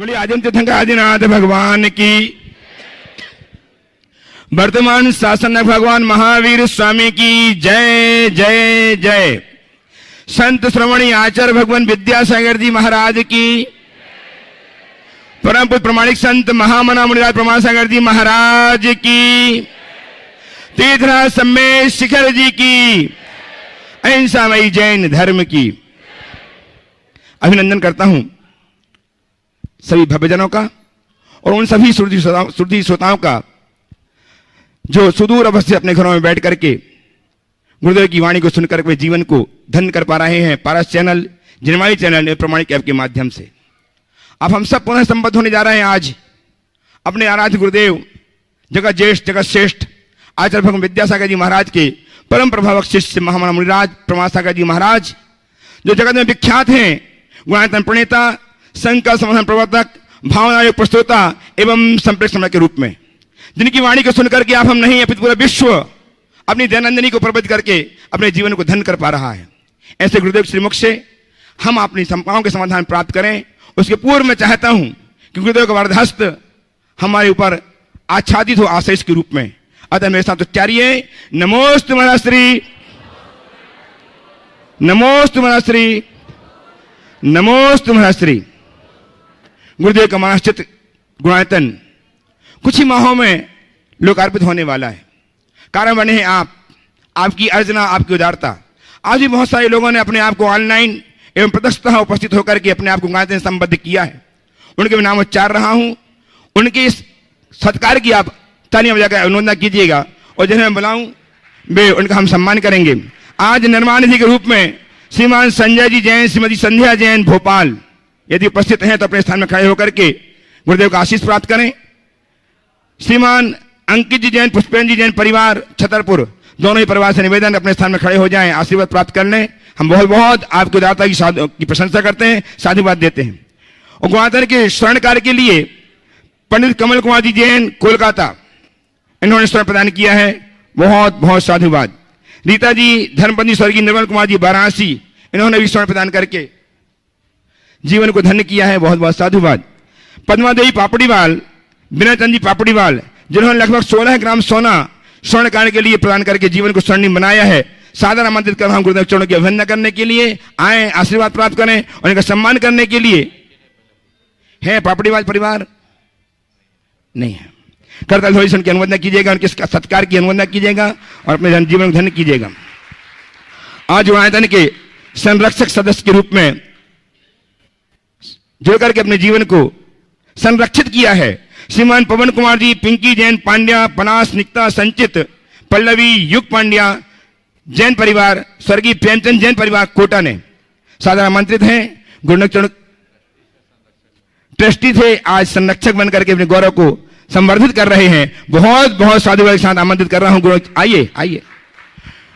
बोलिए आदित्य तीर्थ आदिनाथ भगवान की। वर्तमान शासनक भगवान महावीर स्वामी की जय जय जय। संत श्रवणी आचार्य भगवान विद्यासागर जी महाराज की। परम पूज्य प्रमाणिक संत महामना मुनिराज प्रमाणसागर जी महाराज की। तीर्थराज सम्मेश शिखर जी की। अहिंसामयी जैन धर्म की। अभिनंदन करता हूं सभी भव्यजनों का और उन सभी श्रुति श्रोताओं का जो सुदूर अवस्था अपने घरों में बैठ करके गुरुदेव की वाणी को सुनकर वे जीवन को धन्य कर पा रहे हैं पारस चैनल, जिनवाणी चैनल, प्रमाणिक ऐप के माध्यम से। अब हम सब पुनः संबद्ध होने जा रहे हैं आज अपने आराध्य गुरुदेव जगत ज्येष्ठ जगत श्रेष्ठ आचार्य भगवान विद्यासागर जी महाराज के परम प्रभावक शिष्य महामना मुनिराज प्रमाणसागर जी महाराज, जो जगत में विख्यात हैं गुणायतन प्रणेता, संकल्प समाधान प्रवर्तक, भावना योग प्रस्तोता एवं संप्रेषण समय के रूप में, जिनकी वाणी को सुनकर के आप हम नहीं अपितु पूरा विश्व अपनी दैनंदिनी को प्रबद्ध करके अपने जीवन को धन्य कर पा रहा है। ऐसे गुरुदेव श्रीमुख से हम अपनी शंकाओं के समाधान प्राप्त करें, उसके पूर्व में चाहता हूं कि गुरुदेव का वरदहस्त हमारे ऊपर आच्छादित हो आशीष के रूप में। अतः मेरे साथ उच्चारिए नमोस्तु महाश्री, नमोस्तु महाश्री, नमोस्तु महाश्री। गुरुदेव का महाश्चित गुणायतन कुछ ही माहों में लोकार्पित होने वाला है। कारण बने हैं आप, आपकी अर्चना, आपकी उदारता। आज भी बहुत सारे लोगों ने अपने आप को ऑनलाइन एवं प्रत्यक्षतः उपस्थित होकर के अपने आप को गुणायतन संबद्ध किया है। उनके मैं नाम उच्चार रहा हूं, उनके इस सत्कार की आप तालियां बजाकर अनुमोदन कीजिएगा और जिन्हें मैं बुलाऊं वे उनका हम सम्मान करेंगे। आज निर्माण निधि के रूप में श्रीमान संजय जी जैन, श्रीमती संध्या जैन भोपाल यदि उपस्थित हैं तो अपने स्थान में खड़े होकर के गुरुदेव का आशीष प्राप्त करें। श्रीमान अंकित जी जैन, पुष्पेन जी जैन परिवार छतरपुर, दोनों ही परिवार से निवेदन अपने स्थान में खड़े हो जाएं, आशीर्वाद प्राप्त कर लें। हम बहुत बहुत आपकी उदारता की प्रशंसा करते हैं, साधुवाद देते हैं। और गुणायतन के स्वर्ण कार्य के लिए पंडित कमल कुमार जी जैन कोलकाता, इन्होंने स्वर्ण प्रदान किया है, बहुत बहुत साधुवाद। रीता जी धर्मपत्नी स्वर्गीय निर्मल कुमार जी वाराणसी, इन्होंने भी स्वर्ण प्रदान करके जीवन को धन्य किया है, बहुत बहुत साधुवाद। पद्मा देवी पापड़ीवाल, विनय चंद जी पापड़ीवाल, जिन्होंने लगभग 16 ग्राम सोना स्वर्ण कार्य के लिए प्रदान करके जीवन को स्वर्णिम बनाया है, सादर आमंत्रित कर रहा हूं गुरुदेव चरणों की अभिनंदन करने के लिए। आए, आशीर्वाद प्राप्त करें और इनका सम्मान करने के लिए। है पापड़ीवाल परिवार? नहीं है। करतल थोड़ी उनकी अनुमोदन कीजिएगा, उनके सत्कार की अनुमोदन कीजिएगा और अपने जीवन को धन्य कीजिएगा। आज गुणायतन के संरक्षक सदस्य के रूप में जुड़ करके अपने जीवन को संरक्षित किया है श्रीमान पवन कुमार जी, पिंकी जैन पांड्या, पनास निकता संचित, पल्लवी युग पांड्या जैन परिवार, स्वर्गीय प्रेमचंद जैन परिवार कोटा ने सादर आमंत्रित हैं। गुरुनानक चरण ट्रस्टी थे, आज संरक्षक बनकर के अपने गौरव को संवर्धित कर रहे हैं। बहुत बहुत साधुवाद के साथ आमंत्रित कर रहा हूं। गुरु आइए आइए,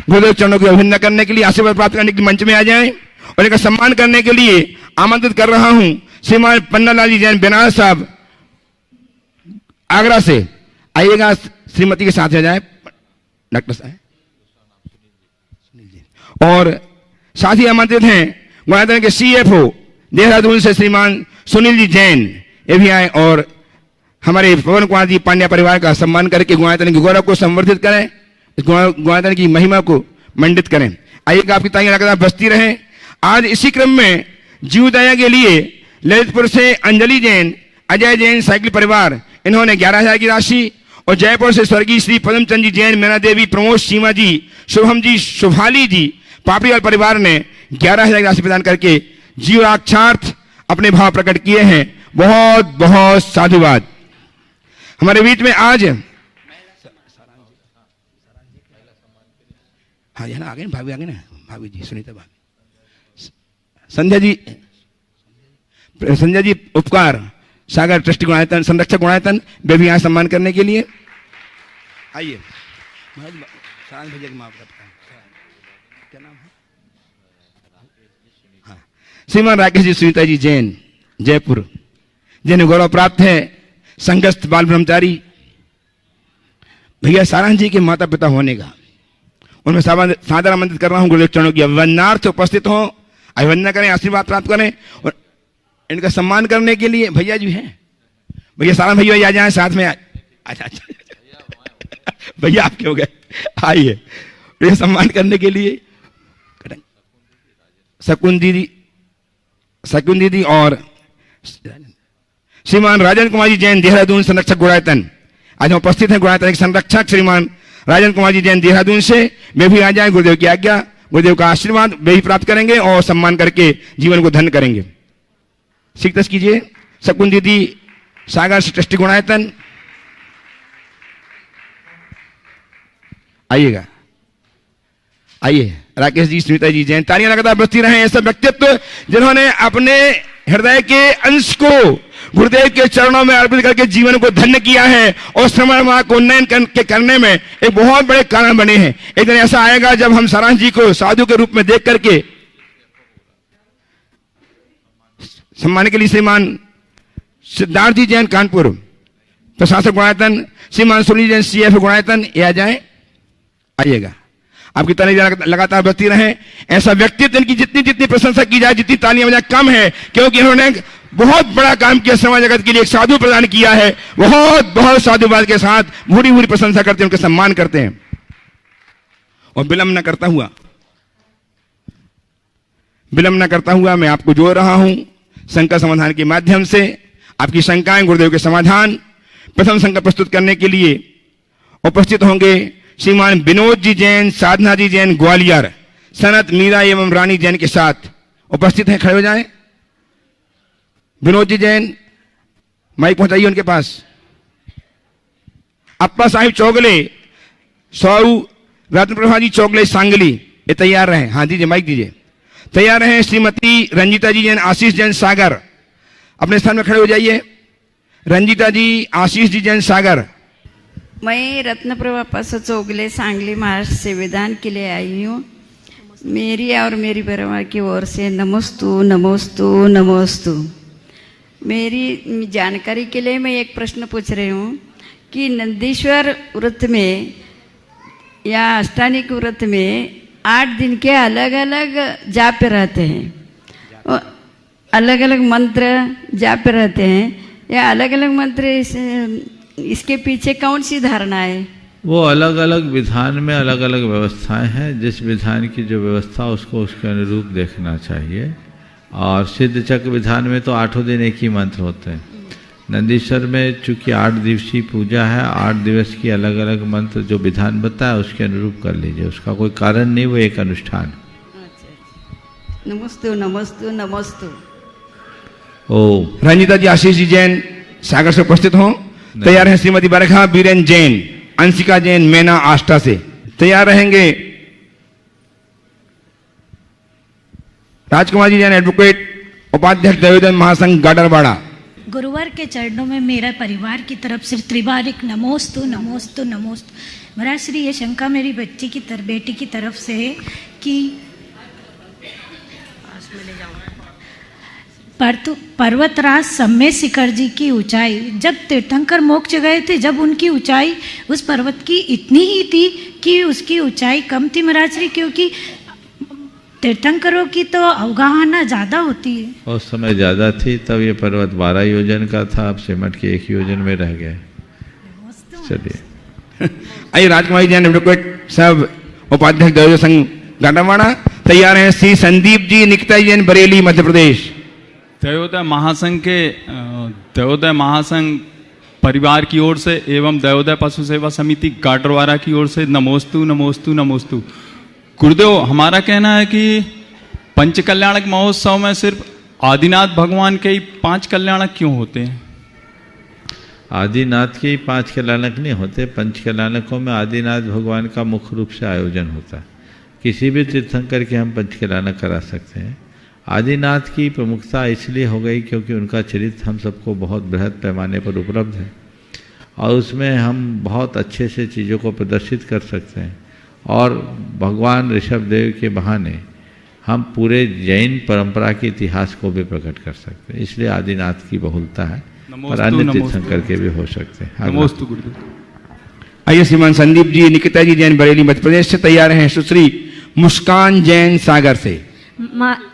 गुरुदेव चरणों की अभिनंदन करने के लिए, आशीर्वाद प्राप्त करने के लिए मंच में आ जाएं और इनका सम्मान करने के लिए आमंत्रित कर रहा हूं श्रीमान पन्नालाल जी जैन बेनारस साहब आगरा से। आइएगा, श्रीमती के साथ हो जाए डॉक्टर साहब। और साथ ही आमंत्रित हैं गुणायतन के CFO देहरादून से श्रीमान सुनील जी जैन, ये भी आए और हमारे पवन कुमार जी पांड्या परिवार का सम्मान करके गुणायतन के गौरव को संवर्धित करें, गुणायतन की महिमा को मंडित करें। आइएगा, आपकी तालियां लगातार बजती रहें। आज इसी क्रम में जीवदया के लिए ललितपुर से अंजलि जैन, अजय जैन साइकिल परिवार, इन्होंने 11,000 की राशि और जयपुर से स्वर्गीय श्री पद्मचंद जी जैन, मीना देवी, प्रमोद, सीमा जी, शुभम जी, शुभाली जी पापड़ीवाल परिवार ने 11,000 की राशि प्रदान करके जीवाक्षार्थ अपने भाव प्रकट किए हैं। बहुत बहुत साधुवाद। हमारे बीच में आज हाँ है ना, आगे ना भाभी, आगे ना भाभी जी, सुनीता भाभी, संजय जी उपकार सागर ट्रस्टी गुणायतन, संरक्षक गुणायतन, वे भी यहाँ सम्मान करने के लिए आइए। क्या नाम है? हाँ, श्रीमान राकेश जी सुनीता जी जैन जयपुर, जिन्हें गौरव प्राप्त है, संघस्थ बाल ब्रह्मचारी भैया सारंग जी के माता पिता होने का, उनमें सादर आमंत्रित कर रहा हूं। गुरुदेव चरणों की अभिवंदनार्थ उपस्थित हो, अभिवंदन करें, आशीर्वाद प्राप्त करें। और इनका सम्मान करने के लिए भैया जी हैं, भैया सारा भैया आ जाए साथ में। अच्छा भैया आपके हो गए, आइए। ये सम्मान करने के लिए शकुन दीदी और श्रीमान राजन कुमार जी जैन देहरादून संरक्षक गुणायतन आज हम उपस्थित हैं। गुणायतन एक संरक्षक श्रीमान राजन कुमार जी जैन देहरादून से वे भी आ जाए। गुरुदेव की आज्ञा, गुरुदेव का आशीर्वाद वे भी प्राप्त करेंगे और सम्मान करके जीवन को धन्य करेंगे। सीख कीजिए। शकुन दीदी सागर से ट्रस्टी गुणायतन, आइएगा, आइए। राकेश जी, स्मिता जी जैन, तालियां लगातार बजती रहे। ऐसा व्यक्तित्व जिन्होंने अपने हृदय के अंश को गुरुदेव के चरणों में अर्पित करके जीवन को धन्य किया है और समर्पण को उन्नयन करने में एक बहुत बड़े कारण बने हैं। एक दिन ऐसा आएगा जब हम सारांश जी को साधु के रूप में देख करके सम्मान के लिए श्रीमान सिद्धार्थ जी जैन कानपुर प्रशासक गुणायतन, श्रीमान सुनील जैन CF गुणायतन, ये आ जाए, आइएगा। आपकी तालियां लगातार बजती रहे। ऐसा व्यक्तित्व इनकी जितनी प्रशंसा की जाए, जितनी तालियां बजाए कम है, क्योंकि इन्होंने बहुत बड़ा काम किया, समाज जगत के लिए एक साधु प्रदान किया है। बहुत साधुवाद के साथ भूरी प्रशंसा करते हैं, उनका सम्मान करते हैं। और विलंब न करता हुआ मैं आपको जोड़ रहा हूं शंका समाधान के माध्यम से। आपकी शंकाएं गुरुदेव के समाधान। प्रथम शंका प्रस्तुत करने के लिए उपस्थित होंगे श्रीमान विनोद जी जैन, साधना जी जैन ग्वालियर, सनत मीरा एवं रानी जैन के साथ उपस्थित हैं। खड़े हो जाएं। विनोद जी जैन, माइक पहुंचाइए उनके पास। अप्पा साहिब चौगले, सौ रत्नप्रभा जी चौगले सांगली, ये तैयार रहे। हाँ दीजिए, माइक दीजिए, तैयार रहे। श्रीमती रंजीता जी जैन, आशीष जैन सागर, अपने स्थान में खड़े हो जाइए। रंजीता जी, आशीष जी जैन सागर। मैं रत्नप्रभा पासो चौगले सांगली महाराष्ट्र से वेदांत के लिए आई हूँ। मेरी और मेरी परिवार की ओर से नमोस्तु नमोस्तु नमोस्तु। मेरी जानकारी के लिए मैं एक प्रश्न पूछ रही हूँ कि नंदीश्वर व्रत में या अष्टानिक व्रत में 8 दिन के अलग अलग जाप रहते हैं, अलग अलग मंत्र जाप रहते हैं, या अलग अलग मंत्र इसके पीछे कौन सी धारणा है? वो अलग अलग विधान में अलग अलग व्यवस्थाएं हैं। जिस विधान की जो व्यवस्था उसको उसके अनुरूप देखना चाहिए। और सिद्ध चक्र विधान में तो 8 दिन एक ही मंत्र होते हैं। नंदीश्वर में चूंकि 8 दिवसीय पूजा है, 8 दिवस की अलग अलग मंत्र जो विधान बताया उसके अनुरूप कर लीजिए। उसका कोई कारण नहीं, वो एक अनुष्ठान। नमस्तु नमस्तु नमस्तु। ओ रंजीता जी, आशीष जी जैन सागर से उपस्थित हों। तैयार हैं श्रीमती बरखा बीरेन जैन, अंशिका जैन मैना आष्टा से तैयार रहेंगे। राजकुमार जी जैन एडवोकेट, उपाध्यक्ष दैवोदय महासंघ गाडरवाड़ा। गुरुवार के चरणों में मेरा परिवार की तरफ से त्रिवारिक नमोस्तु नमोस्तु नमोस्तु। महाराज श्री, ये शंका मेरी बेटी की तरफ से है कि पर्वतराज सम्य शिखर जी की ऊंचाई, जब तीर्थंकर मोक्ष गए थे, जब उनकी ऊंचाई उस पर्वत की इतनी ही थी कि उसकी ऊंचाई कम थी महाराज श्री, क्योंकि तीर्थंकरों की तो अवगाहना ज्यादा होती है। उस समय ज्यादा थी, तब ये पर्वत 12 योजन का था, अब सिमट के 1 योजन में रह गया। चलिए आइए। राजकुमारी जैन एडवोकेट सब, उपाध्यक्ष दैवोदय संघ गाडरवाड़ा तैयार हैं। श्री संदीप जी निकिता जैन बरेली मध्य प्रदेश। दैवोदय महासंघ परिवार की ओर से एवं दैवोदय पशु सेवा समिति गाडरवाड़ा की ओर से नमोस्तु नमोस्तु नमोस्तु। गुरुदेव, हमारा कहना है कि पंच कल्याणक महोत्सव में सिर्फ आदिनाथ भगवान के ही 5 कल्याणक क्यों होते हैं? आदिनाथ के ही 5 कल्याणक नहीं होते। पंच कल्याणकों में आदिनाथ भगवान का मुख्य रूप से आयोजन होता है। किसी भी तीर्थंकर के हम पंच कल्याणक करा सकते हैं। आदिनाथ की प्रमुखता इसलिए हो गई क्योंकि उनका चरित्र हम सबको बहुत बृहद पैमाने पर उपलब्ध है और उसमें हम बहुत अच्छे से चीज़ों को प्रदर्शित कर सकते हैं। और भगवान ऋषभदेव के बहाने हम पूरे जैन परंपरा के इतिहास को भी प्रकट कर सकते हैं। इसलिए आदिनाथ की बहुलता है, और अन्य तीर्थंकर के भी हो सकते हैं। नमोस्तु गुरुदेव। आइए श्रीमान संदीप जी निकिता जी जैन बरेली मध्य प्रदेश से तैयार हैं। सुश्री मुस्कान जैन सागर से।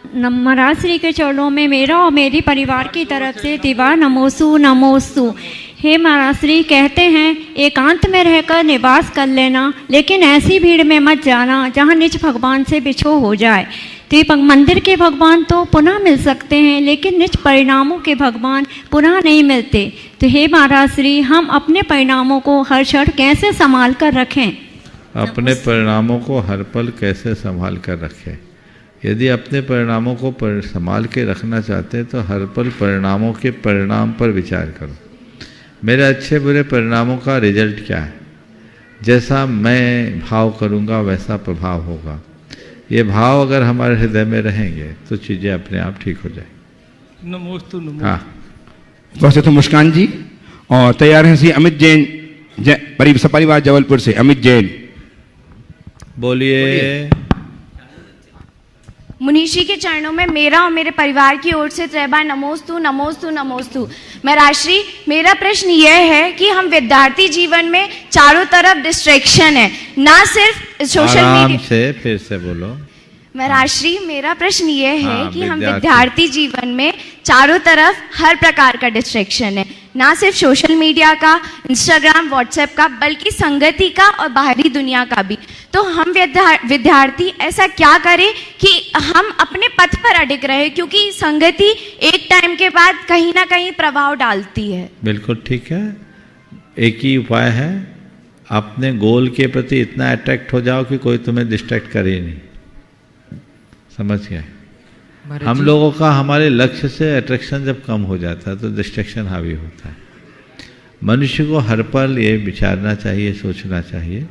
महाराज श्री के चरणों में मेरा और मेरी परिवार की तरफ से दिवा नमोस्तु नमोस्तु। हे महाराज श्री, कहते हैं एकांत में रहकर निवास कर लेना, लेकिन ऐसी भीड़ में मत जाना जहाँ निज भगवान से बिछो हो जाए। तो ये मंदिर के भगवान तो पुनः मिल सकते हैं, लेकिन निज परिणामों के भगवान पुनः नहीं मिलते। तो हे महाराज श्री, हम अपने परिणामों को हर क्षण कैसे संभाल कर रखें? अपने परिणामों को हर पल कैसे संभाल कर रखें? यदि अपने परिणामों को संभाल के रखना चाहते हैं तो हर पल परिणामों के परिणाम पर विचार करो। मेरे अच्छे बुरे परिणामों का रिजल्ट क्या है? जैसा मैं भाव करूँगा वैसा प्रभाव होगा। ये भाव अगर हमारे हृदय में रहेंगे तो चीज़ें अपने आप ठीक हो जाएंगी। नमोस्तु नमोस्तु। हाँ, बहुत तो मुस्कान जी और तैयार हैं श्री अमित जैन, परिवार जबलपुर से। अमित जैन बोलिए। मुनीषी के चरणों में मेरा और मेरे परिवार की ओर से 3 बार नमोस्तु नमोस्तु नमोस्तु। महाराजश्री, मेरा प्रश्न यह है कि हम विद्यार्थी जीवन में चारों तरफ डिस्ट्रैक्शन है, ना सिर्फ सोशल आराम मीडिया। से फिर से बोलो। महाराजश्री, मेरा प्रश्न यह है हाँ, कि हम विद्यार्थी। विद्यार्थी जीवन में चारों तरफ हर प्रकार का डिस्ट्रैक्शन है, ना सिर्फ सोशल मीडिया का, इंस्टाग्राम, व्हाट्सएप का, बल्कि संगति का और बाहरी दुनिया का भी। तो हम विद्यार्थी ऐसा क्या करें कि हम अपने पथ पर अडिग रहे, क्योंकि संगति एक टाइम के बाद कहीं ना कहीं प्रभाव डालती है। बिल्कुल ठीक है। एक ही उपाय है, अपने गोल के प्रति इतना अट्रैक्ट हो जाओ कि कोई तुम्हें डिस्ट्रैक्ट करे नहीं। समझ गए? हम लोगों का हमारे लक्ष्य से अट्रैक्शन जब कम हो जाता है तो डिस्ट्रैक्शन हावी होता है। मनुष्य को हर पल ये विचारना चाहिए, सोचना चाहिए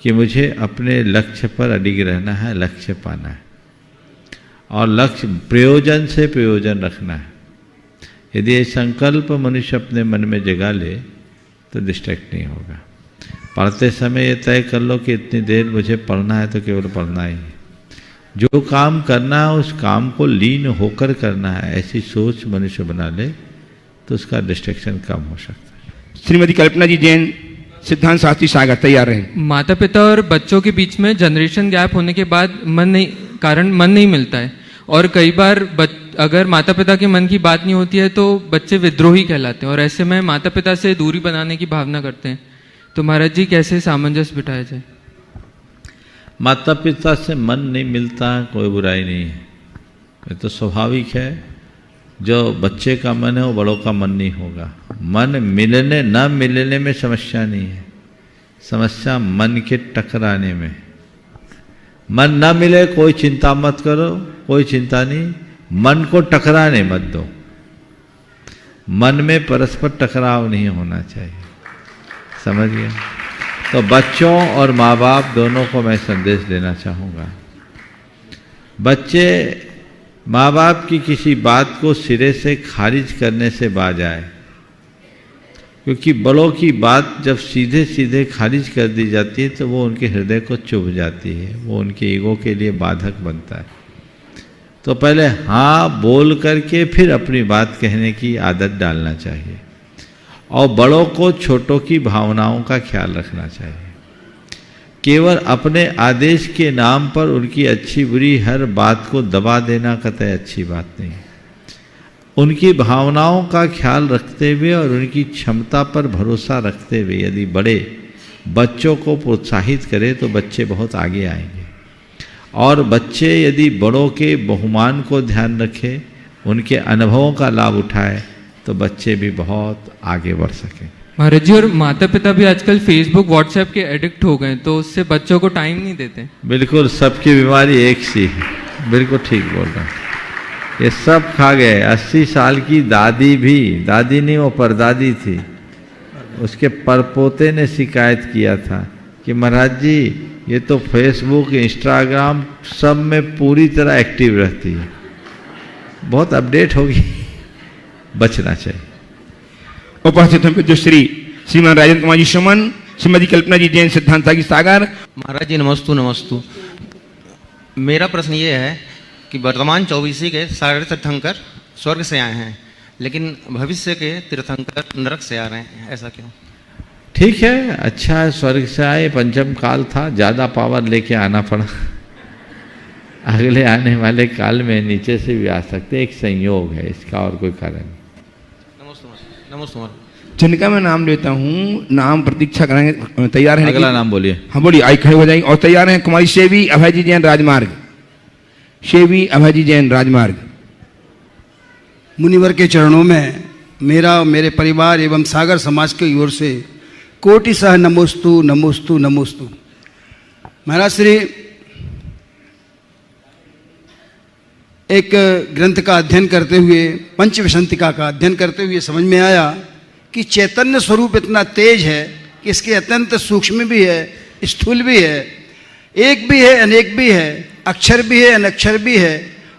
कि मुझे अपने लक्ष्य पर अडिग रहना है, लक्ष्य पाना है और लक्ष्य प्रयोजन से प्रयोजन रखना है। यदि ये संकल्प मनुष्य अपने मन में जगा ले तो डिस्ट्रैक्ट नहीं होगा। पढ़ते समय ये तय कर लो कि इतनी देर मुझे पढ़ना है तो केवल पढ़ना ही है। जो काम करना है उस काम को लीन होकर करना है, ऐसी सोच मनुष्य बना ले तो उसका डिस्ट्रैक्शन कम हो सकता है। श्रीमती कल्पना जी जैन, सिद्धांत शास्त्री सागर, तैयार रहें। माता पिता और बच्चों के बीच में जनरेशन गैप होने के बाद मन नहीं मिलता है, और कई बार अगर माता पिता के मन की बात नहीं होती है तो बच्चे विद्रोही कहलाते हैं, और ऐसे में माता पिता से दूरी बनाने की भावना करते हैं। तो महाराज जी, कैसे सामंजस्य बिठाया जाए? माता पिता से मन नहीं मिलता, कोई बुराई नहीं है, ये तो स्वाभाविक है। जो बच्चे का मन है वो बड़ों का मन नहीं होगा। मन मिलने न मिलने में समस्या नहीं है, समस्या मन के टकराने में। मन न मिले कोई चिंता मत करो, कोई चिंता नहीं, मन को टकराने मत दो। मन में परस्पर टकराव नहीं होना चाहिए, समझ गए? तो बच्चों और माँ बाप दोनों को मैं संदेश देना चाहूँगा। बच्चे माँ बाप की किसी बात को सिरे से खारिज करने से बाज आए, क्योंकि बड़ों की बात जब सीधे सीधे खारिज कर दी जाती है तो वो उनके हृदय को चुभ जाती है, वो उनके ईगो के लिए बाधक बनता है। तो पहले हाँ बोल करके फिर अपनी बात कहने की आदत डालना चाहिए, और बड़ों को छोटों की भावनाओं का ख्याल रखना चाहिए। केवल अपने आदेश के नाम पर उनकी अच्छी बुरी हर बात को दबा देना कतई अच्छी बात नहीं। उनकी भावनाओं का ख्याल रखते हुए और उनकी क्षमता पर भरोसा रखते हुए यदि बड़े बच्चों को प्रोत्साहित करें तो बच्चे बहुत आगे आएंगे। और बच्चे यदि बड़ों के बहुमान को ध्यान रखें, उनके अनुभवों का लाभ उठाए, तो बच्चे भी बहुत आगे बढ़ सकें। महाराज जी, और माता पिता भी आजकल फेसबुक व्हाट्सएप के एडिक्ट हो गए, तो उससे बच्चों को टाइम नहीं देते। बिल्कुल, सबकी बीमारी एक सी है, बिल्कुल ठीक बोल रहे हैं। ये सब खा गए। 80 साल की दादी भी, दादी नहीं वो परदादी थी, उसके परपोते ने शिकायत किया था कि महाराज जी ये तो फेसबुक इंस्टाग्राम सब में पूरी तरह एक्टिव रहती है, बहुत अपडेट होगी, बचना चाहिए। उपस्थित हैं जो श्रीमान राजेंद्र कुमार जी सुमन, श्रीमती कल्पना जी जैन, सिद्धांत की सागर। महाराज जी नमस्तु नमस्तु। मेरा प्रश्न ये है कि वर्तमान 24 के सारे तीर्थंकर स्वर्ग से आए हैं, लेकिन भविष्य के तीर्थंकर नरक से आ रहे हैं, ऐसा क्यों? ठीक है, अच्छा है, स्वर्ग से आए, पंचम काल था, ज़्यादा पावर लेके आना पड़ा। अगले आने वाले काल में नीचे से भी आ सकते, एक संयोग है इसका और कोई कारण नहीं। नमस्ते। जिनका मैं नाम लेता हूँ, नाम प्रतीक्षा करेंगे, तैयार है? अगला नाम बोलिए। हाँ बोलिए, आई खड़े हो जाएंगे। और तैयार हैं कुमारी शेवी अभय जी जैन राजमार्ग, शेवी अभय जी जैन राजमार्ग। मुनिवर के चरणों में मेरा, मेरे परिवार एवं सागर समाज की ओर से कोटि सह नमोस्तु नमोस्तु नमोस्तु। महाराज श्री, एक ग्रंथ का अध्ययन करते हुए, पंचविशंतिका का अध्ययन करते हुए समझ में आया कि चैतन्य स्वरूप इतना तेज है कि इसके अत्यंत सूक्ष्म भी है, स्थूल भी है, एक भी है, अनेक भी है, अक्षर भी है, अनक्षर भी है,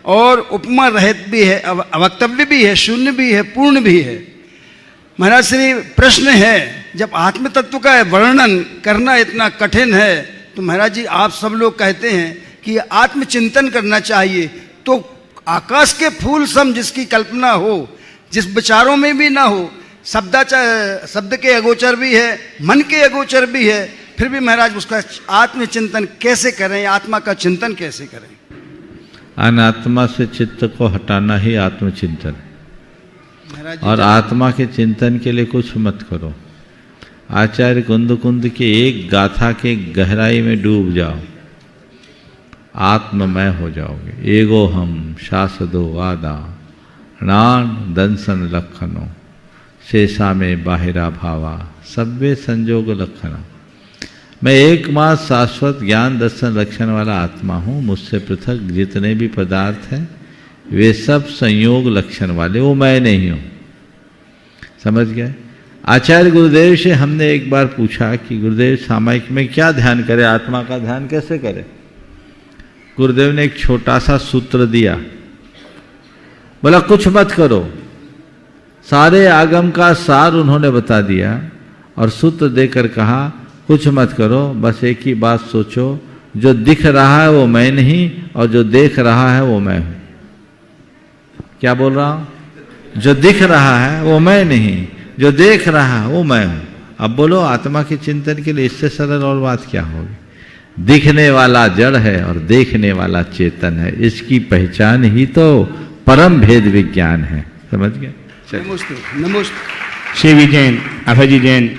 और उपमा रहित भी है, अवक्तव्य भी है, शून्य भी है, पूर्ण भी है। महाराज श्री, प्रश्न है, जब आत्म तत्व का वर्णन करना इतना कठिन है तो महाराज जी आप सब लोग कहते हैं कि आत्मचिंतन करना चाहिए, तो आकाश के फूल सम जिसकी कल्पना हो, जिस विचारों में भी ना हो, शब्द के अगोचर भी है, मन के अगोचर भी है, फिर भी महाराज उसका आत्मचिंतन कैसे करें, आत्मा का चिंतन कैसे करें? अनात्मा से चित्त को हटाना ही आत्मचिंतन। और आत्मा के चिंतन के लिए कुछ मत करो, आचार्य कुंद के एक गाथा के गहराई में डूब जाओ, आत्ममय हो जाओगे। एगो हम शासदो वादा नान दंसन लक्षणों शेषा में बाहिरा भावा सब्बे संजोग लक्षणा। मैं एकमात्र शाश्वत ज्ञान दर्शन लक्षण वाला आत्मा हूँ, मुझसे पृथक जितने भी पदार्थ हैं वे सब संयोग लक्षण वाले, वो मैं नहीं हूँ। समझ गए? आचार्य गुरुदेव से हमने एक बार पूछा कि गुरुदेव सामायिक में क्या ध्यान करें, आत्मा का ध्यान कैसे करें? गुरुदेव ने एक छोटा सा सूत्र दिया, बोला कुछ मत करो, सारे आगम का सार उन्होंने बता दिया और सूत्र देकर कहा कुछ मत करो, बस एक ही बात सोचो, जो दिख रहा है वो मैं नहीं और जो देख रहा है वो मैं हूं। क्या बोल रहा हूं? जो दिख रहा है वो मैं नहीं, जो देख रहा है वो मैं हूं। अब बोलो आत्मा के चिंतन के लिए इससे सरल और बात क्या होगी? दिखने वाला जड़ है और देखने वाला चेतन है, इसकी पहचान ही तो परम भेद विज्ञान है। समझ गए? नमस्ते। शेवी जैन अभय जी जैन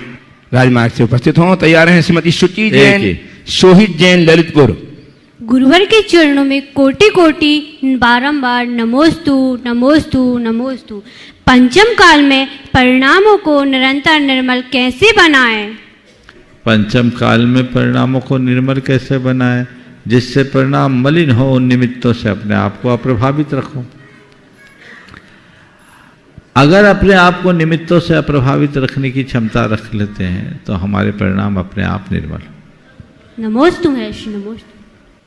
राजमार्ग से उपस्थित हों। तैयार हैं श्रीमती शुचि जैन शोहित जैन ललितपुर। गुरुवर के चरणों में कोटि कोटि बारंबार नमोस्तु नमोस्तु नमोस्तु। पंचम काल में परिणामों को निरंतर निर्मल कैसे बनाएं? पंचम काल में परिणामों को निर्मल कैसे बनाएं? जिससे परिणाम मलिन हो उन निमित्तों से अपने आप को अप्रभावित रखो। अगर अपने आप को निमित्तों से अप्रभावित रखने की क्षमता रख लेते हैं तो हमारे परिणाम अपने आप निर्मल। नमोस्तु है नमोस्तु।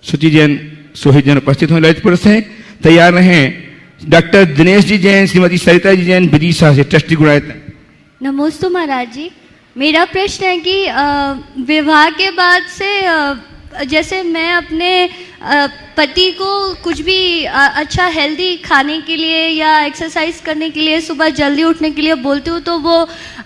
शुचि जैन सोहित जैन उपस्थित हों ललितपुर से। तैयार रहें डॉक्टर दिनेश जी जैन श्रीमती सरिता जी जैन विदिशा से ट्रस्टी गुणायतन। नमोस्तु महाराज जी, मेरा प्रश्न है कि विवाह के बाद से जैसे मैं अपने पति को कुछ भी अच्छा हेल्दी खाने के लिए या एक्सरसाइज करने के लिए सुबह जल्दी उठने के लिए बोलती हूँ तो वो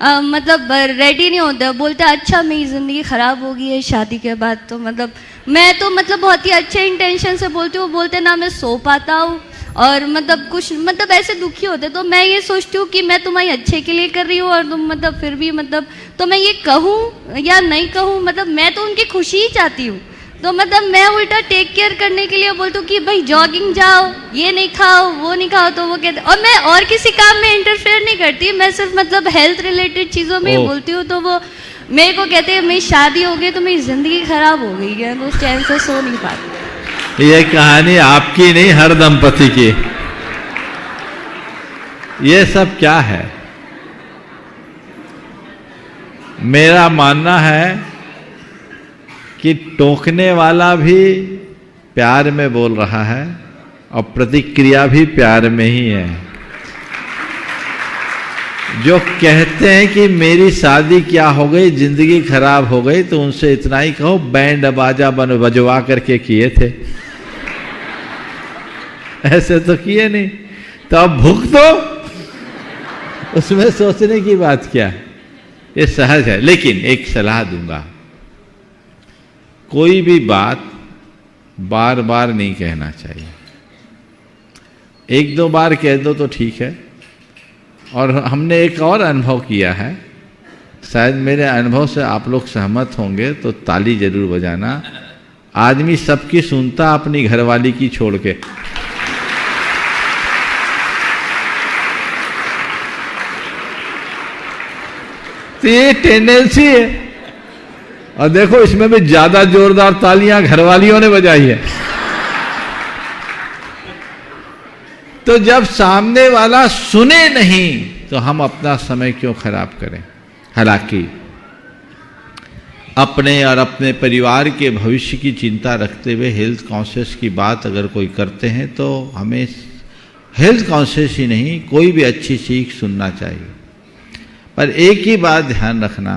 मतलब रेडी नहीं होता, बोलते अच्छा मेरी ज़िंदगी ख़राब हो गई है शादी के बाद। तो मतलब मैं तो मतलब बहुत ही अच्छे इंटेंशन से बोलती हूँ, बोलते ना मैं सो पाता हूँ और मतलब कुछ मतलब ऐसे दुखी होते। तो मैं ये सोचती हूँ कि मैं तुम्हारे अच्छे के लिए कर रही हूँ और तुम मतलब फिर भी मतलब तो मैं ये कहूँ या नहीं कहूँ, मतलब मैं तो उनकी खुशी ही चाहती हूँ। तो मतलब मैं उल्टा टेक केयर करने के लिए बोलती हूँ कि भाई जॉगिंग जाओ, ये नहीं खाओ, वो नहीं खाओ। तो वो कहते, और मैं और किसी काम में इंटरफेयर नहीं करती, मैं सिर्फ मतलब हेल्थ रिलेटेड चीज़ों में ही बोलती हूँ। तो वो मेरे को कहते हैं मेरी शादी हो गई तो मेरी ज़िंदगी ख़राब हो गई है, तो उस टाइम से सो नहीं पाती। ये कहानी आपकी नहीं, हर दंपति की। ये सब क्या है? मेरा मानना है कि टोकने वाला भी प्यार में बोल रहा है और प्रतिक्रिया भी प्यार में ही है। जो कहते हैं कि मेरी शादी क्या हो गई, जिंदगी खराब हो गई, तो उनसे इतना ही कहो बैंड बाजा बजवा करके किए थे, ऐसे तो किए नहीं। तो अब भूख दो, उसमें सोचने की बात क्या है? ये सहज है। लेकिन एक सलाह दूंगा, कोई भी बात बार बार नहीं कहना चाहिए। एक दो बार कह दो तो ठीक है। और हमने एक और अनुभव किया है, शायद मेरे अनुभव से आप लोग सहमत होंगे तो ताली जरूर बजाना। आदमी सबकी सुनता, अपनी घरवाली की छोड़ के। तो ये टेंडेंसी है। और देखो इसमें भी ज्यादा जोरदार तालियां घरवालियों ने बजाई है। तो जब सामने वाला सुने नहीं तो हम अपना समय क्यों खराब करें। हालांकि अपने और अपने परिवार के भविष्य की चिंता रखते हुए हेल्थ कॉन्शियस की बात अगर कोई करते हैं तो हमें हेल्थ कॉन्शियस ही नहीं, कोई भी अच्छी सीख सुनना चाहिए। पर एक ही बात ध्यान रखना,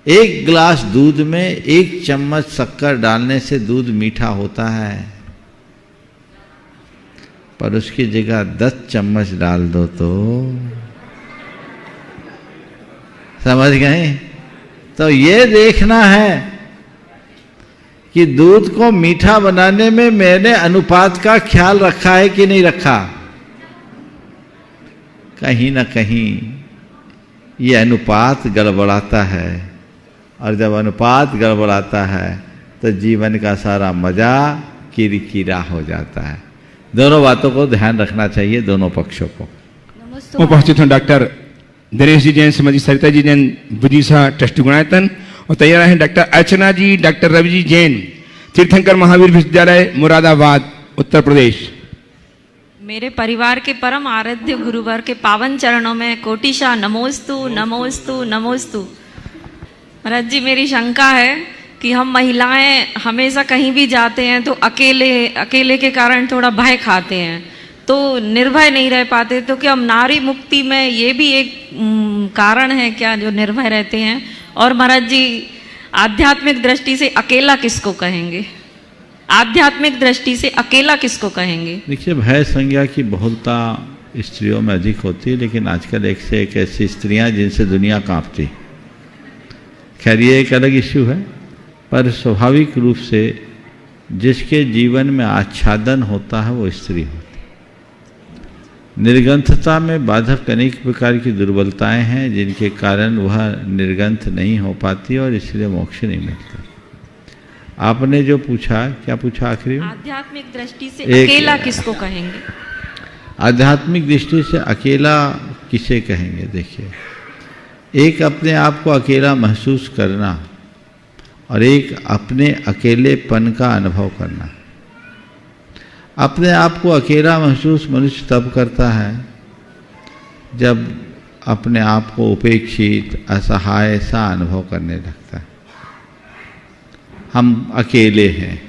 एक गिलास दूध में 1 चम्मच शक्कर डालने से दूध मीठा होता है, पर उसकी जगह 10 चम्मच डाल दो तो समझ गए। तो ये देखना है कि दूध को मीठा बनाने में मैंने अनुपात का ख्याल रखा है कि नहीं रखा। कहीं ना कहीं ये अनुपात गड़बड़ाता है, और जब अनुपात गड़बड़ाता है तो जीवन का सारा मजा किरकिरा हो जाता है। दोनों बातों को ध्यान रखना चाहिए, दोनों पक्षों को। उपस्थित हैं डॉक्टर नरेश जी जैन, श्रीमती सरिता जी जैन, विदिशा ट्रस्ट गुणायतन, और तैयार हैं डॉक्टर अर्चना जी, डॉक्टर रवि जी जैन, तीर्थंकर महावीर विश्वविद्यालय मुरादाबाद, उत्तर प्रदेश। मेरे परिवार के परम आराध्य गुरुवर के पावन चरणों में कोटिशा नमोस्तु नमोस्तु नमोस्तु। महाराज जी, मेरी शंका है कि हम महिलाएं हमेशा कहीं भी जाते हैं तो अकेले के कारण थोड़ा भय खाते हैं, तो निर्भय नहीं रह पाते। तो क्या हम नारी मुक्ति में ये भी एक कारण है क्या जो निर्भय रहते हैं? और महाराज जी, आध्यात्मिक दृष्टि से अकेला किसको कहेंगे? आध्यात्मिक दृष्टि से अकेला किसको कहेंगे? देखिए, भय संज्ञा की बहुलता स्त्रियों में अधिक होती है, लेकिन आजकल एक से एक ऐसी स्त्रियां जिनसे दुनिया कांपती। खैर ये एक अलग इश्यू है, पर स्वाभाविक रूप से जिसके जीवन में आच्छादन होता है वो स्त्री होती है। निर्ग्रंथता में बाधक अनेक प्रकार की दुर्बलताएं हैं जिनके कारण वह निर्ग्रंथ नहीं हो पाती और इसलिए मोक्ष नहीं मिलता। आपने जो पूछा, क्या पूछा आखिरी में? आध्यात्मिक दृष्टि से अकेला किसको कहेंगे? आध्यात्मिक दृष्टि से अकेला किसे कहेंगे? देखिए, एक अपने आप को अकेला महसूस करना और एक अपने अकेलेपन का अनुभव करना। अपने आप को अकेला महसूस मनुष्य तब करता है जब अपने आप को उपेक्षित, असहाय सा अनुभव करने लगता है। हम अकेले हैं।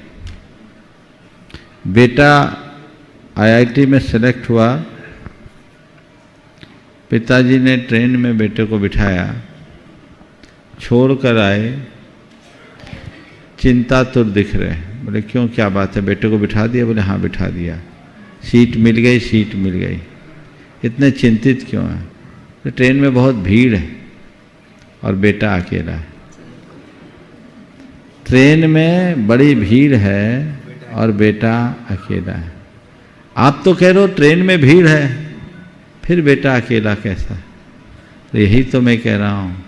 बेटा आईआईटी में सेलेक्ट हुआ, पिताजी ने ट्रेन में बेटे को बिठाया, छोड़ कर आए, चिंतातुर दिख रहे हैं। बोले क्यों, क्या बात है? बेटे को बिठा दिया? बोले हाँ बिठा दिया। सीट मिल गई? सीट मिल गई। इतने चिंतित क्यों हैं? तो ट्रेन में बहुत भीड़ है और बेटा अकेला है। ट्रेन में बड़ी भीड़ है और बेटा अकेला है। आप तो कह रहे हो ट्रेन में भीड़ है, फिर बेटा अकेला कैसा? तो यही तो मैं कह रहा हूँ,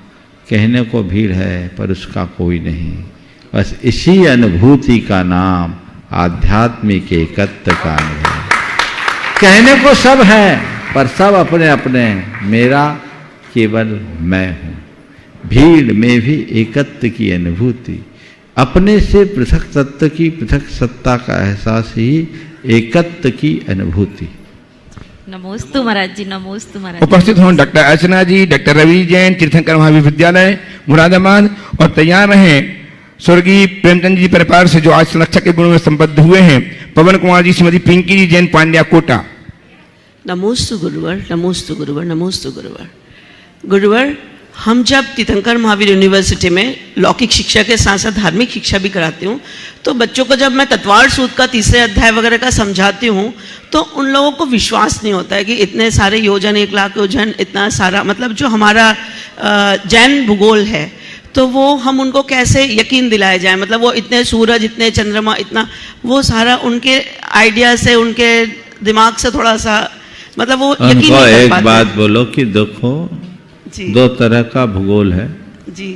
कहने को भीड़ है पर उसका कोई नहीं। बस इसी अनुभूति का नाम आध्यात्मिक एकत्व का अनुभव। कहने को सब है पर सब अपने अपने, मेरा केवल मैं हूँ। भीड़ में भी एकत्व की अनुभूति, अपने से पृथक तत्व की पृथक सत्ता का एहसास ही एकत्व की अनुभूति। नमोस्तु महाराज जी, नमोस्तु महाराज। उपस्थित हों डॉक्टर अर्चना जी, डॉक्टर रवि जैन, तीर्थंकर महावीर विद्यालय मुरादाबाद, और तैयार रहें स्वर्गीय प्रेमचंद जी परिवार से जो आज संरक्षक के गुण में संबद्ध हुए हैं, पवन कुमार जी, श्रीमती पिंकी जी जैन, पांड्या, कोटा। नमोस्तु गुरुवर, नमोस्तु गुरुवर, नमोस्तु गुरुवर। गुरुवर, हम जब तीर्थंकर महावीर यूनिवर्सिटी में लौकिक शिक्षा के साथ साथ धार्मिक शिक्षा भी कराती हूँ, तो बच्चों को जब मैं तत्वार्थ सूत्र का 3रे अध्याय वगैरह का समझाती हूँ तो उन लोगों को विश्वास नहीं होता है कि इतने सारे योजन, 1 लाख योजन, इतना सारा, मतलब जो हमारा जैन भूगोल है, तो वो हम उनको कैसे यकीन दिलाया जाए, मतलब वो इतने सूरज, इतने चंद्रमा, इतना वो सारा उनके आइडिया से, उनके दिमाग से थोड़ा सा मतलब वो यकीन नहीं कर एक पाते। बात बोलो कि देखो जी दो तरह का भूगोल है, जी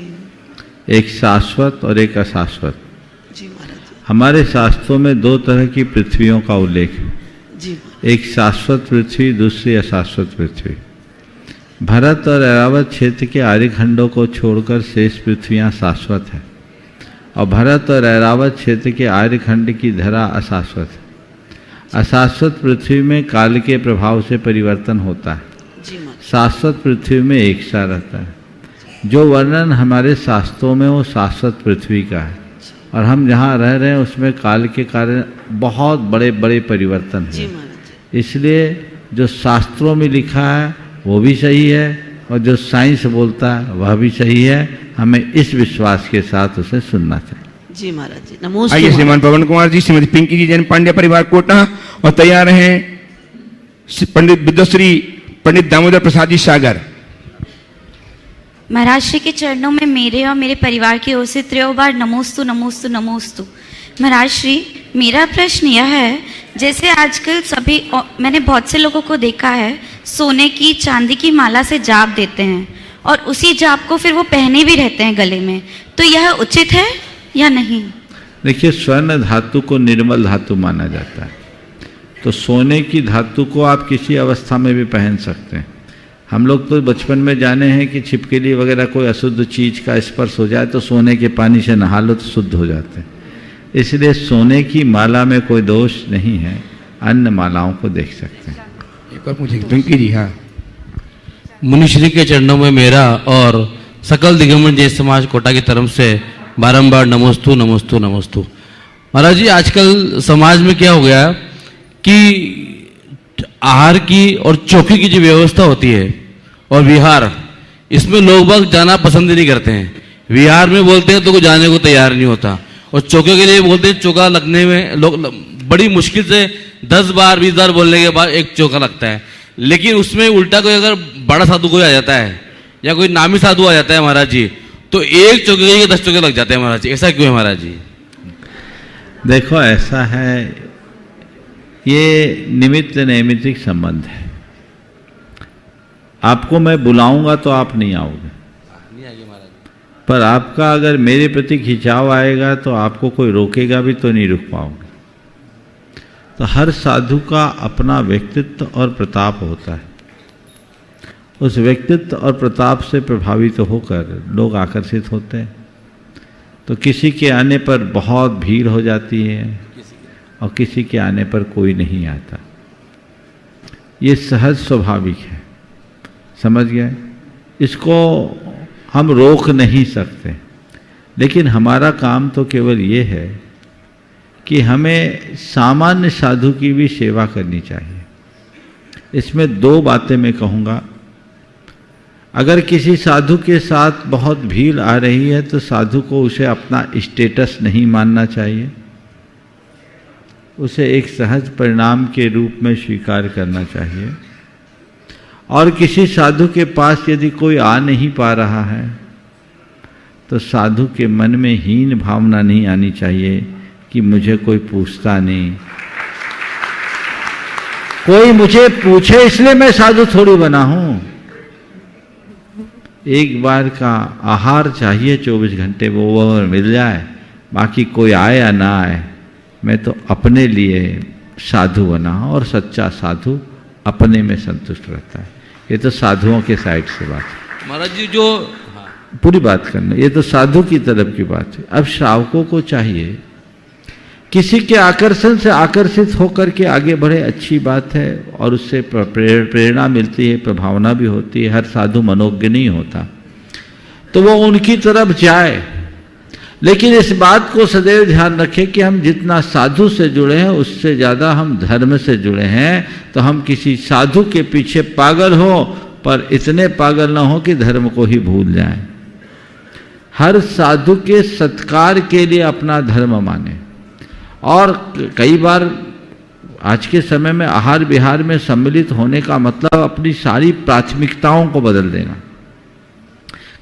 एक शाश्वत और एक अशाश्वत। जी महाराज हमारे शास्त्रों में दो तरह की पृथ्वियों का उल्लेख है, जी एक शाश्वत पृथ्वी, दूसरी अशाश्वत पृथ्वी। भारत और ऐरावत क्षेत्र के आर्यखंडों को छोड़कर शेष पृथ्वियां शाश्वत है और भारत और ऐरावत क्षेत्र के आर्यखंड की धरा अशाश्वत है। अशाश्वत पृथ्वी में काल के प्रभाव से परिवर्तन होता है, शाश्वत पृथ्वी में एक सा रहता है। जो वर्णन हमारे शास्त्रों में वो शाश्वत पृथ्वी का है और हम जहाँ रह रहे हैं उसमें काल के कारण बहुत बड़े बड़े परिवर्तन हैं। इसलिए जो शास्त्रों में लिखा है वो भी सही है और जो साइंस बोलता है वह भी सही है। हमें इस विश्वास के साथ उसे सुनना चाहिए। जी महाराज जी नमोस्तु। आइए श्रीमान पवन कुमार जी, श्रीमती पिंकी जी, जैन पांड्या परिवार कोटा, और तैयार हैं पंडित विद्वश्री पंडित दामोदर प्रसाद जी सागर। महाराज श्री के चरणों में मेरे और मेरे परिवार की ओर से त्रयो बार नमोस्तु नमोस्तु नमोस्तु। महाराज श्री, मेरा प्रश्न यह है, जैसे आजकल सभी मैंने बहुत से लोगों को देखा है सोने की चांदी की माला से जाप देते हैं और उसी जाप को फिर वो पहने भी रहते हैं गले में, तो यह उचित है या नहीं? देखिए, स्वर्ण धातु को निर्मल धातु माना जाता है, तो सोने की धातु को आप किसी अवस्था में भी पहन सकते हैं। हम लोग तो बचपन में जाने हैं कि छिपकली वगैरह कोई अशुद्ध चीज का स्पर्श हो जाए तो सोने के पानी से नहा लो तो शुद्ध हो जाते हैं। इसलिए सोने की माला में कोई दोष नहीं है, अन्य मालाओं को देख सकते हैं। एक और पूछेंगे पिंकी जी। हाँ, मुनिश्री के चरणों में मेरा और सकल दिगंबर जैन समाज कोटा की तरफ से बारंबार नमोस्तु नमोस्तु नमोस्तु। महाराज जी, आजकल समाज में क्या हो गया कि आहार की और चौकी की जो व्यवस्था होती है और विहार, इसमें लोग बाग जाना पसंद नहीं करते हैं। विहार में बोलते हैं तो कोई जाने को तैयार नहीं होता और चौके के लिए बोलते हैं, चौका लगने में लोग बड़ी मुश्किल से 10 बार 20 बार बोलने के बाद एक चौका लगता है। लेकिन उसमें उल्टा कोई अगर बड़ा साधु कोई आ जाता है या कोई नामी साधु आ जाता है महाराज जी, तो एक चौके के लिए 10 चौके लग जाते हैं महाराज जी। ऐसा क्यों है महाराज जी? देखो, ऐसा है, ये निमित्त नैमित्तिक संबंध है। आपको मैं बुलाऊंगा तो आप नहीं आओगे, पर आपका अगर मेरे प्रति खिंचाव आएगा तो आपको कोई रोकेगा भी तो नहीं रुक पाओगे। तो हर साधु का अपना व्यक्तित्व और प्रताप होता है, उस व्यक्तित्व और प्रताप से प्रभावित होकर लोग आकर्षित होते हैं। तो किसी के आने पर बहुत भीड़ हो जाती है और किसी के आने पर कोई नहीं आता। ये सहज स्वाभाविक है, समझ गए? इसको हम रोक नहीं सकते, लेकिन हमारा काम तो केवल ये है कि हमें सामान्य साधु की भी सेवा करनी चाहिए। इसमें 2 बातें मैं कहूँगा। अगर किसी साधु के साथ बहुत भीड़ आ रही है तो साधु को उसे अपना स्टेटस नहीं मानना चाहिए, उसे एक सहज परिणाम के रूप में स्वीकार करना चाहिए। और किसी साधु के पास यदि कोई आ नहीं पा रहा है तो साधु के मन में हीन भावना नहीं आनी चाहिए कि मुझे कोई पूछता नहीं, कोई मुझे पूछे इसलिए मैं साधु थोड़ी बना हूं। एक बार का आहार चाहिए 24 घंटे, वो मिल जाए, बाकी कोई आए या ना आए, मैं तो अपने लिए साधु बना हूं। और सच्चा साधु अपने में संतुष्ट रहता है। ये तो साधुओं के साइड से बात है महाराज जी, जो पूरी बात करना, ये तो साधु की तरफ की बात है। अब श्रावकों को चाहिए किसी के आकर्षण से आकर्षित होकर के आगे बढ़े, अच्छी बात है, और उससे प्रेरणा मिलती है, प्रभावना भी होती है। हर साधु मनोज्ञ नहीं होता, तो वो उनकी तरफ जाए। लेकिन इस बात को सदैव ध्यान रखें कि हम जितना साधु से जुड़े हैं उससे ज़्यादा हम धर्म से जुड़े हैं। तो हम किसी साधु के पीछे पागल हो, पर इतने पागल ना हो कि धर्म को ही भूल जाएं। हर साधु के सत्कार के लिए अपना धर्म माने। और कई बार आज के समय में आहार विहार में सम्मिलित होने का मतलब अपनी सारी प्राथमिकताओं को बदल देना।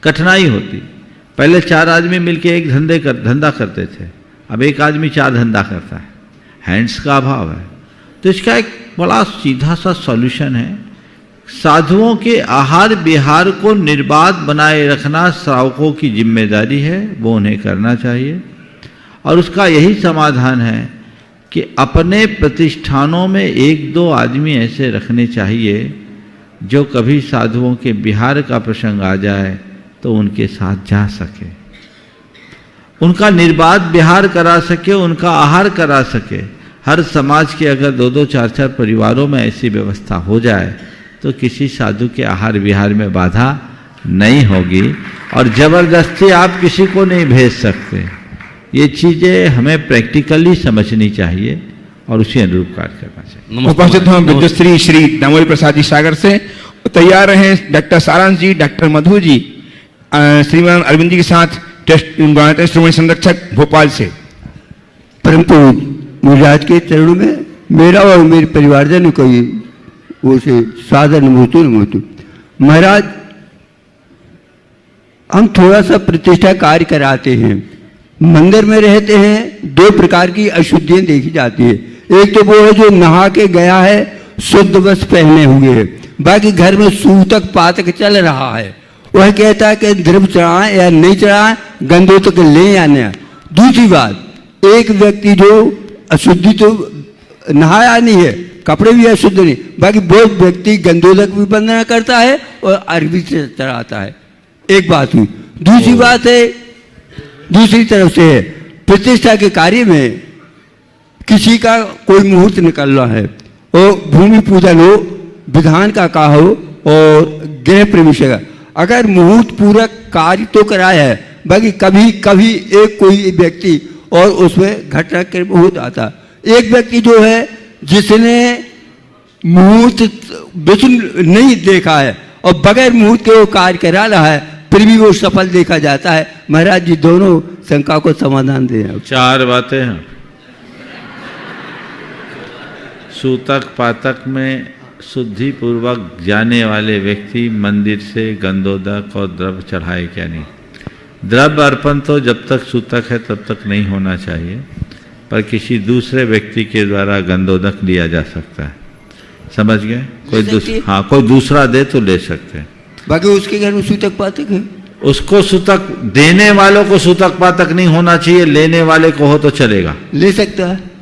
कठिनाई होती, पहले 4 आदमी मिलके एक धंधा करते थे, अब एक आदमी 4 धंधा करता है, हैंड्स का अभाव है। तो इसका एक बड़ा सीधा सा सॉल्यूशन है, साधुओं के आहार विहार को निर्बाध बनाए रखना श्रावकों की जिम्मेदारी है, वो उन्हें करना चाहिए। और उसका यही समाधान है कि अपने प्रतिष्ठानों में 1-2 आदमी ऐसे रखने चाहिए जो कभी साधुओं के विहार का प्रसंग आ जाए तो उनके साथ जा सके, उनका निर्बाध विहार करा सके, उनका आहार करा सके। हर समाज के अगर 2-2, 4-4 परिवारों में ऐसी व्यवस्था हो जाए तो किसी साधु के आहार विहार में बाधा नहीं होगी और जबरदस्ती आप किसी को नहीं भेज सकते। ये चीज़ें हमें प्रैक्टिकली समझनी चाहिए और उसी अनुरूप कार्य करना चाहिए। उपस्थित हों विद्युश्री श्री दामोदर प्रसाद जी सागर से, तैयार हैं डॉक्टर सारांश जी, डॉक्टर मधु जी, श्रीमान अरविंद जी के साथ गुणायतन श्रोमणी संरक्षक भोपाल से। परम पूज्य मुझराज के चरणों में मेरा और मेरे परिवारजनों को ओर से सादर नमोस्तु नमोस्तु। महाराज, हम थोड़ा सा प्रतिष्ठा कार्य कराते हैं, मंदिर में रहते हैं, 2 प्रकार की अशुद्धियां देखी जाती है। एक तो वो है जो नहा के गया है, शुद्ध वस्त्र पहने हुए है, बाकी घर में सूतक पातक चल रहा है, वह कहता है कि द्रव्य चढ़ाएं या नहीं चढ़ाएं, गंधोतक ले या नहीं। दूसरी बात, एक व्यक्ति जो अशुद्धि तो नहाया नहीं है, कपड़े भी अशुद्ध नहीं, बाकी वो व्यक्ति गंधोदक भी वंदना करता है और अर्घ्य से चढ़ाता है। एक बात हुई। दूसरी बात है, दूसरी तरफ से है, प्रतिष्ठा के कार्य में किसी का कोई मुहूर्त निकल रहा है और भूमि पूजन हो, विधान का हो और गृह प्रवेश का, अगर मुहूर्त पूरा कार्य तो कराया है, बाकी कभी कभी एक कोई व्यक्ति और उसमें घटना के मुहूर्त आता। एक व्यक्ति जो है जिसने मुहूर्त बिल्कुल नहीं देखा है और बगैर मुहूर्त के वो कार्य करा रहा है, फिर भी वो सफल देखा जाता है। महाराज जी दोनों शंका को समाधान दें। 4 बातें हैं। सूतक पातक में शुद्धि पूर्वक जाने वाले व्यक्ति मंदिर से गंधोदक और द्रव्य चढ़ाए क्या नहीं। द्रव्य अर्पण तो जब तक सूतक है तब तक नहीं होना चाहिए, पर किसी दूसरे व्यक्ति के द्वारा गंधोदक लिया जा सकता है। समझ गए? कोई दूसरा दे तो ले सकते हैं, बाकी उसके घर में सूतक पातक है, उसको सूतक, देने वालों को सूतक पातक नहीं होना चाहिए, लेने वाले को हो तो चलेगा, ले सकता है,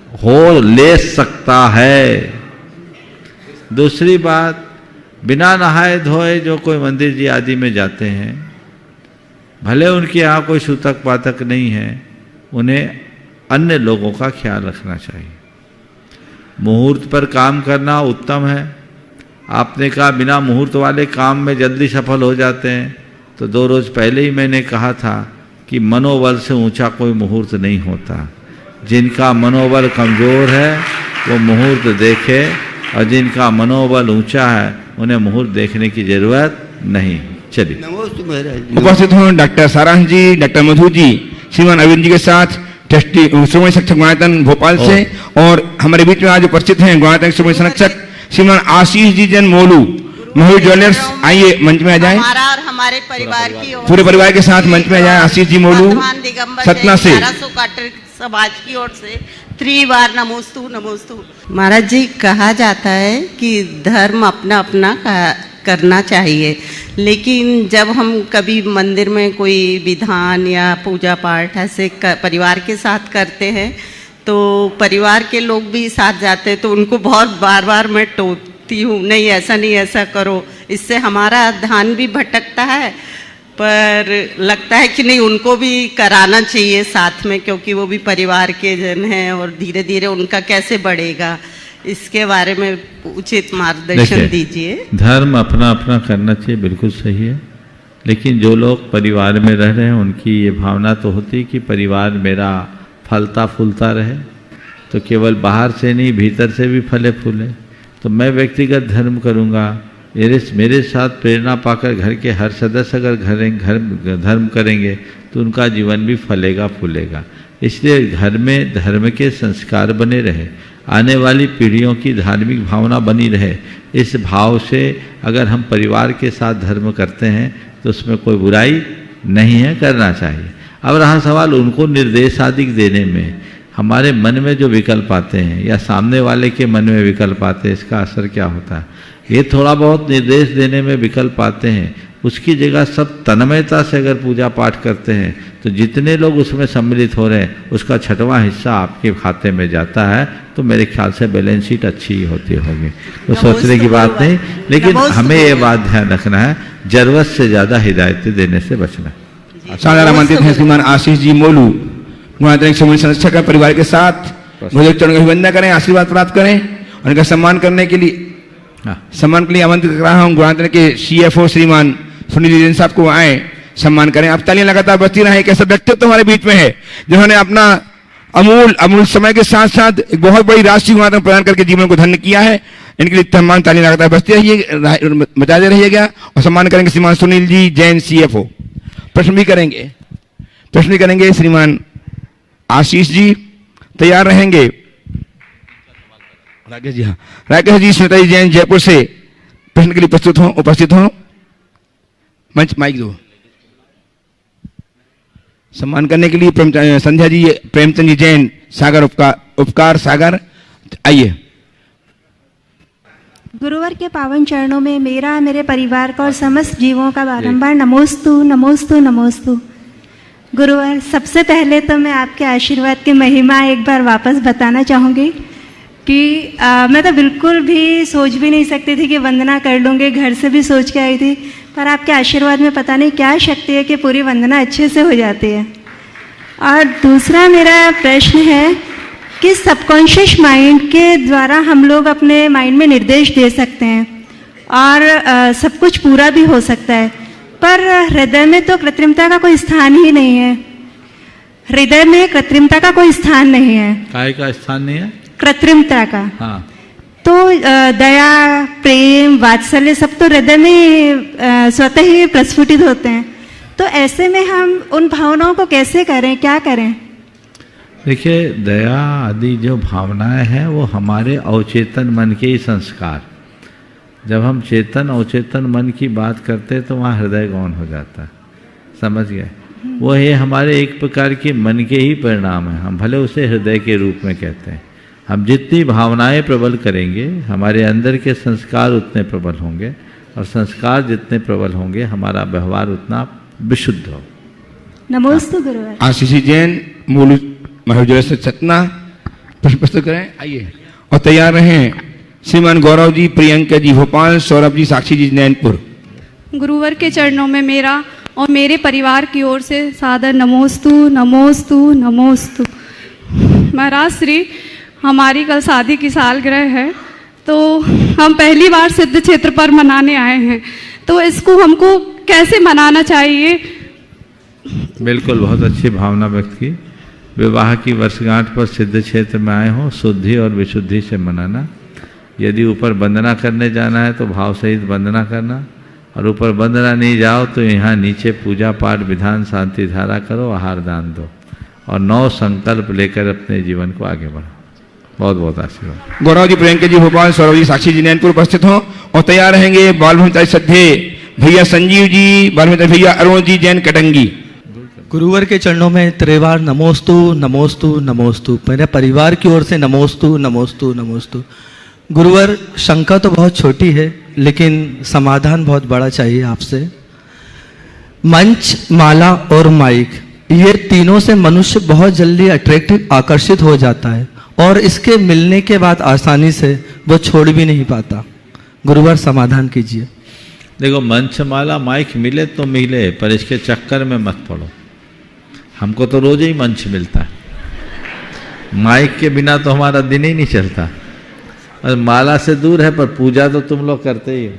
ले सकता है। दूसरी बात, बिना नहाए धोए जो कोई मंदिर जी आदि में जाते हैं, भले उनके यहाँ कोई सूतक पातक नहीं है, उन्हें अन्य लोगों का ख्याल रखना चाहिए। मुहूर्त पर काम करना उत्तम है। आपने कहा बिना मुहूर्त वाले काम में जल्दी सफल हो जाते हैं, तो 2 रोज पहले ही मैंने कहा था कि मनोबल से ऊंचा कोई मुहूर्त नहीं होता। जिनका मनोबल कमज़ोर है वो मुहूर्त देखे, और जिनका मनोबल ऊंचा है उन्हें मुहूर्त देखने की जरूरत नहीं। चलिए, उपस्थित हों डॉक्टर सारांश जी, डॉक्टर मधु जी, श्रीमान अरविंद जी के साथ ट्रस्टी श्रोमणी संरक्षक गुणायतन भोपाल से, और हमारे बीच में आज उपस्थित हैं गुणायतन श्रोमणी संरक्षक श्रीमान आशीष जी जन मोलू, मोहू ज्वेलर्स। आइए मंच में आ जाएं। हमारा और हमारे परिवार की ओर, पूरे परिवार के साथ मंच में आ जाएं। आशीष जी मोलू सतना से, समाज की ओर से 3 बार नमोस्तु नमोस्तु। महाराज जी, कहा जाता है कि धर्म अपना अपना करना चाहिए, लेकिन जब हम कभी मंदिर में कोई विधान या पूजा पाठ ऐसे परिवार के साथ करते हैं, तो परिवार के लोग भी साथ जाते हैं, तो उनको बहुत बार बार मैं टोकती हूँ, नहीं ऐसा नहीं, ऐसा करो। इससे हमारा ध्यान भी भटकता है, पर लगता है कि नहीं, उनको भी कराना चाहिए साथ में, क्योंकि वो भी परिवार के जन हैं और धीरे धीरे उनका कैसे बढ़ेगा, इसके बारे में उचित मार्गदर्शन दीजिए। धर्म अपना अपना करना चाहिए, बिल्कुल सही है, लेकिन जो लोग परिवार में रह रहे हैं उनकी ये भावना तो होती है कि परिवार मेरा फलता फूलता रहे, तो केवल बाहर से नहीं भीतर से भी फले फूले। तो मैं व्यक्तिगत धर्म करूँगा, मेरे साथ प्रेरणा पाकर घर के हर सदस्य अगर घर धर्म करेंगे तो उनका जीवन भी फलेगा फूलेगा। इसलिए घर में धर्म के संस्कार बने रहे, आने वाली पीढ़ियों की धार्मिक भावना बनी रहे, इस भाव से अगर हम परिवार के साथ धर्म करते हैं तो उसमें कोई बुराई नहीं है, करना चाहिए। अब रहा सवाल उनको निर्देश आदि देने में, हमारे मन में जो विकल्प आते हैं या सामने वाले के मन में विकल्प आते हैं, इसका असर क्या होता है? ये थोड़ा बहुत निर्देश देने में विकल्प आते हैं, उसकी जगह सब तन्मयता से अगर पूजा पाठ करते हैं तो जितने लोग उसमें सम्मिलित हो रहे हैं उसका 6वां हिस्सा आपके खाते में जाता है, तो मेरे ख्याल से बैलेंस शीट अच्छी होती होगी। तो सोचने की बात नहीं, लेकिन हमें ये बात ध्यान रखना है, जरूरत से ज़्यादा हिदायतें देने से बचना। साधारण आमंत्रित हैं श्रीमान आशीष जी मोलू, गुणात्मक समूह संरक्षक का परिवार के साथ गुरुदेव चरणों की वंदना करें, आशीर्वाद प्राप्त करें। उनका सम्मान करने के लिए आमंत्रित कर रहा हूँ गुणात्मक के CFO श्रीमान सुनील जैन साहब को आए, सम्मान करें। आप तालियां लगातार बजती रहे। एक ऐसा व्यक्तित्व हमारे बीच में है जिन्होंने अपना अमूल समय के साथ साथ एक बहुत बड़ी राष्ट्रीय गुणात्मक प्रदान करके जीवन को धन्य किया है। इनके लिए सम्मान तालियां लगातार बजती रहिए, बजाते रहिएगा और सम्मान करेंगे श्रीमान सुनील जी जैन CFO। प्रश्न भी करेंगे श्रीमान आशीष जी, तैयार रहेंगे। राकेश जी, हाँ राकेश जी, स्मिता जी जैन जयपुर से प्रश्न के लिए उपस्थित हो। मंच माइक दो। सम्मान करने के लिए संध्या जी, प्रेमचंद जी जैन सागर उपकार सागर, आइए। गुरुवर के पावन चरणों में मेरा, मेरे परिवार का और समस्त जीवों का बारंबार नमोस्तु नमोस्तु नमोस्तु। गुरुवर, सबसे पहले तो मैं आपके आशीर्वाद की महिमा एक बार वापस बताना चाहूँगी कि मैं तो बिल्कुल भी सोच भी नहीं सकती थी कि वंदना कर लूँगी, घर से भी सोच के आई थी, पर आपके आशीर्वाद में पता नहीं क्या शक्ति है कि पूरी वंदना अच्छे से हो जाती है। और दूसरा मेरा प्रश्न है कि सबकॉन्शियस माइंड के द्वारा हम लोग अपने माइंड में निर्देश दे सकते हैं और सब कुछ पूरा भी हो सकता है, पर हृदय में तो कृत्रिमता का कोई स्थान ही नहीं है। हृदय में कृत्रिमता का कोई स्थान नहीं है। काय का स्थान नहीं है? कृत्रिमता का। हाँ। तो दया, प्रेम, वात्सल्य सब तो हृदय में स्वतः ही प्रस्फुटित होते हैं। तो ऐसे में हम उन भावनाओं को कैसे करें, क्या करें? देखिए, दया आदि जो भावनाएं हैं वो हमारे अवचेतन मन के ही संस्कार। जब हम चेतन अवचेतन मन की बात करते हैं तो वहाँ हृदय गौण हो जाता है, समझ गए? वो ये हमारे एक प्रकार के मन के ही परिणाम है, हम भले उसे हृदय के रूप में कहते हैं। हम जितनी भावनाएं प्रबल करेंगे हमारे अंदर के संस्कार उतने प्रबल होंगे, और संस्कार जितने प्रबल होंगे हमारा व्यवहार उतना विशुद्ध हो। नमोस्तु गुरुवर। आशीष जैन मूल महाविद्यालय से सतना, प्रश्न प्रस्तुत करें, आइए। और तैयार रहें श्रीमान गौरव जी, प्रियंका जी भोपाल, सौरभ जी, साक्षी जी नैनपुर। गुरुवर के चरणों में मेरा और मेरे परिवार की ओर से सादर नमोस्तु नमोस्तु नमोस्तु। महाराज श्री, हमारी कल शादी की सालगिरह है, तो हम पहली बार सिद्ध क्षेत्र पर मनाने आए हैं, तो इसको हमको कैसे मनाना चाहिए? बिल्कुल, बहुत अच्छी भावना व्यक्त की। विवाह की वर्षगांठ पर सिद्ध क्षेत्र में आए हों, शुद्धि और विशुद्धि से मनाना। यदि ऊपर वंदना करने जाना है तो भाव सहित वंदना करना, और ऊपर वंदना नहीं जाओ तो यहाँ नीचे पूजा पाठ विधान शांति धारा करो, आहार दान दो, और 9 संकल्प लेकर अपने जीवन को आगे बढ़ो। बहुत बहुत आशीर्वाद। गौरव जी, प्रियंका जी भोपाल, सौरभ जी, साक्षी जी नैनपुर उपस्थित हों। और तैयार रहेंगे बाल ब्रह्मचारी श्रद्धे भैया संजीव जी, बाल ब्रह्मचारी भैया अरुण जी जैन कटंगी। गुरुवर के चरणों में त्रिवार नमोस्तु नमोस्तु नमोस्तु। मेरे परिवार की ओर से नमोस्तु नमोस्तु नमोस्तु। गुरुवर, शंका तो बहुत छोटी है लेकिन समाधान बहुत बड़ा चाहिए आपसे। मंच, माला और माइक, ये तीनों से मनुष्य बहुत जल्दी अट्रैक्टिव आकर्षित हो जाता है, और इसके मिलने के बाद आसानी से वो छोड़ भी नहीं पाता। गुरुवर, समाधान कीजिए। देखो, मंच, माला, माइक मिले तो मिले, पर इसके चक्कर में मत पड़ो। हमको तो रोज ही मंच मिलता है, माइक के बिना तो हमारा दिन ही नहीं चलता। और माला से दूर है, पर पूजा तो तुम लोग करते ही हो।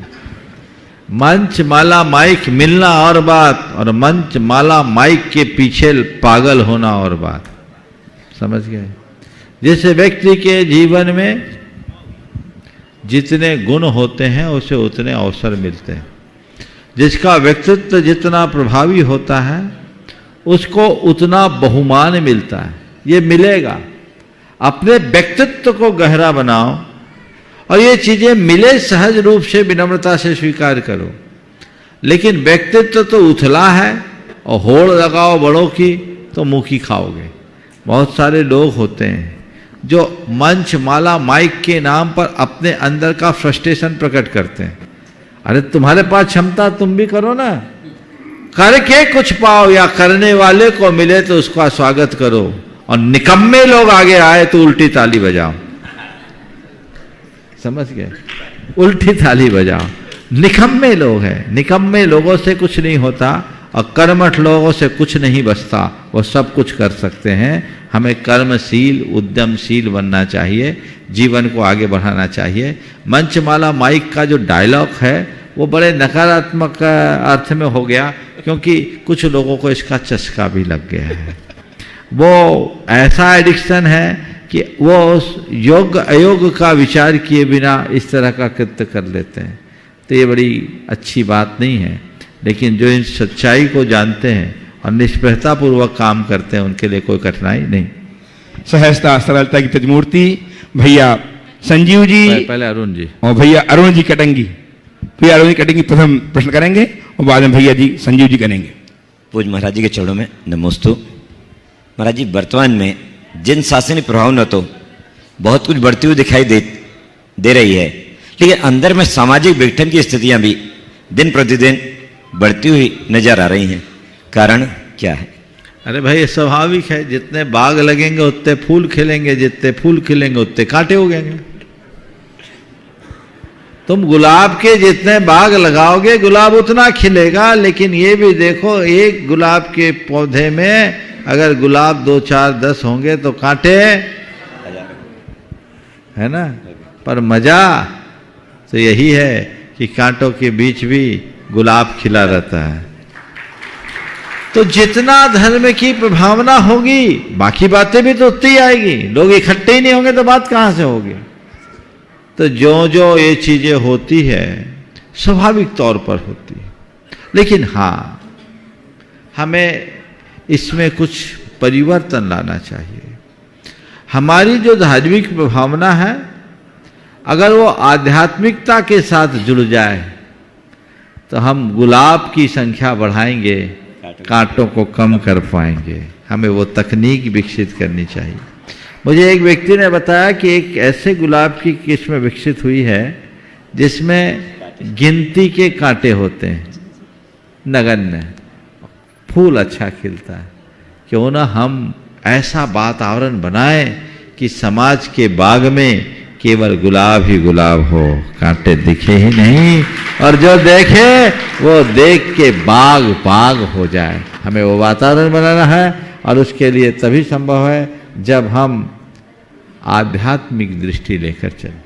मंच, माला, माइक मिलना और बात, और मंच, माला, माइक के पीछे पागल होना और बात। समझ गए? जैसे व्यक्ति के जीवन में जितने गुण होते हैं उसे उतने अवसर मिलते हैं। जिसका व्यक्तित्व जितना प्रभावी होता है उसको उतना बहुमान मिलता है। ये मिलेगा। अपने व्यक्तित्व को गहरा बनाओ और ये चीजें मिले सहज रूप से, विनम्रता से स्वीकार करो। लेकिन व्यक्तित्व तो उथला है, और होड़ लगाओ बड़ों की तो मुंह की खाओगे। बहुत सारे लोग होते हैं जो मंच माला माइक के नाम पर अपने अंदर का फ्रस्ट्रेशन प्रकट करते हैं। अरे तुम्हारे पास क्षमता, तुम भी करो ना, करके कुछ पाओ, या करने वाले को मिले तो उसका स्वागत करो, और निकम्मे लोग आगे आए तो उल्टी ताली बजाओ। समझ गए? उल्टी ताली बजाओ। निकम्मे लोग हैं, निकम्मे लोगों से कुछ नहीं होता, और कर्मठ लोगों से कुछ नहीं बचता, वो सब कुछ कर सकते हैं। हमें कर्मशील उद्यमशील बनना चाहिए, जीवन को आगे बढ़ाना चाहिए। मंचमाला माइक का जो डायलॉग है वो बड़े नकारात्मक अर्थ में हो गया, क्योंकि कुछ लोगों को इसका चस्का भी लग गया है। वो ऐसा एडिक्शन है कि वो उस योग अयोग का विचार किए बिना इस तरह का कृत्य कर लेते हैं। तो ये बड़ी अच्छी बात नहीं है, लेकिन जो इन सच्चाई को जानते हैं और निष्प्रहतापूर्वक काम करते हैं उनके लिए कोई कठिनाई नहीं। सहजता सरलता की तजमूर्ति भैया संजीव जी, पहले अरुण जी और भैया अरुण जी कटेंगी। भैया अरुण जी कटेंगी प्रथम प्रश्न करेंगे और बाद में भैया जी संजीव जी करेंगे। पूज्य महाराज जी के चरणों में नमोस्तु। महाराज जी, वर्तमान में जिन शासनिक प्रभाव न तो बहुत कुछ बढ़ती हुई दिखाई दे रही है, लेकिन अंदर में सामाजिक विघटन की स्थितियां भी दिन प्रतिदिन बढ़ती हुई नजर आ रही हैं। कारण क्या है? अरे भाई, ये स्वाभाविक है, जितने बाग लगेंगे उतने फूल खिलेंगे, जितने फूल खिलेंगे उतने कांटे उगेंगे। तुम गुलाब के जितने बाग लगाओगे गुलाब उतना खिलेगा, लेकिन ये भी देखो, एक गुलाब के पौधे में अगर गुलाब 2, 4, 10 होंगे तो कांटे है ना। पर मजा तो यही है कि कांटों के बीच भी गुलाब खिला रहता है। तो जितना धर्म की प्रभावना होगी बाकी बातें भी तो उतनी आएगी। लोग इकट्ठे ही नहीं होंगे तो बात कहां से होगी? तो जो जो ये चीजें होती है स्वाभाविक तौर पर होती है, लेकिन हाँ, हमें इसमें कुछ परिवर्तन लाना चाहिए। हमारी जो धार्मिक भावना है, अगर वो आध्यात्मिकता के साथ जुड़ जाए तो हम गुलाब की संख्या बढ़ाएंगे, कांटों को कम कर पाएंगे। हमें वो तकनीक विकसित करनी चाहिए। मुझे एक व्यक्ति ने बताया कि एक ऐसे गुलाब की किस्म विकसित हुई है जिसमें गिनती के कांटे होते हैं, नगण्य, फूल अच्छा खिलता है। क्यों ना हम ऐसा वातावरण बनाएं कि समाज के बाग में केवल गुलाब ही गुलाब हो, कांटे दिखे ही नहीं, और जो देखे वो देख के बाग बाग हो जाए। हमें वो वातावरण बनाना है, और उसके लिए तभी संभव है जब हम आध्यात्मिक दृष्टि लेकर चलें।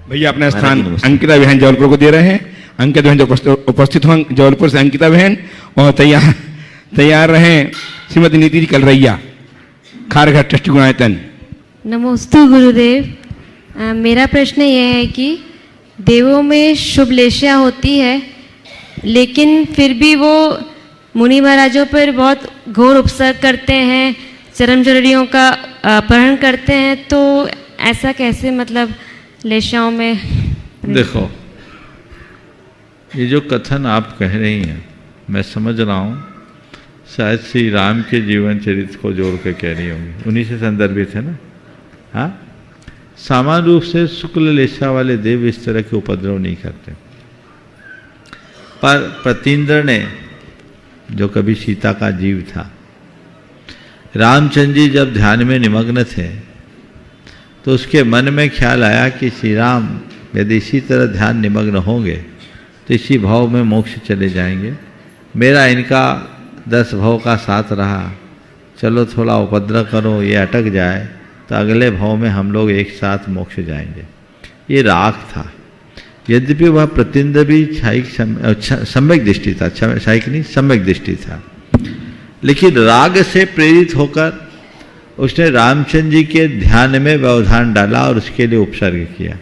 भैया अपना स्थान अंकिता बहन जबलपुर को दे रहे हैं। अंकिता बहन जो उपस्थित हों जबलपुर से, अंकिता बहन, और तैयार रहें श्रीमती नीति जी कलरैया, खारघाट ट्रस्टी गुणायतन। नमोस्तु गुरुदेव। मेरा प्रश्न यह है कि देवों में शुभ लेशियाँ होती है, लेकिन फिर भी वो मुनि महाराजों पर बहुत घोर उपसर्ग करते हैं, चरमचरणियों का अपहरण करते हैं, तो ऐसा कैसे, मतलब लेशियाओं में? देखो, ये जो कथन आप कह रही हैं मैं समझ रहा हूँ, शायद श्री राम के जीवन चरित्र को जोड़ के कह रही होंगी, उन्हीं से संदर्भित है ना। हाँ, सामान्य रूप से शुक्ल लेशा वाले देव इस तरह के उपद्रव नहीं करते, पर प्रतीन्द्र ने, जो कभी सीता का जीव था, रामचंद्र जी जब ध्यान में निमग्न थे तो उसके मन में ख्याल आया कि श्री राम यदि इसी तरह ध्यान निमग्न होंगे तो इसी भाव में मोक्ष चले जाएंगे। मेरा इनका 10 भाव का साथ रहा, चलो थोड़ा उपद्रव करो, ये अटक जाए तो अगले भाव में हम लोग एक साथ मोक्ष जाएंगे। ये राग था। यद्यपि वह प्रतीन्द्र भी सम्यक दृष्टि था, शायिक नहीं, सम्यक दृष्टि था, लेकिन राग से प्रेरित होकर उसने रामचंद्र जी के ध्यान में व्यवधान डाला और उसके लिए उपसर्ग किया।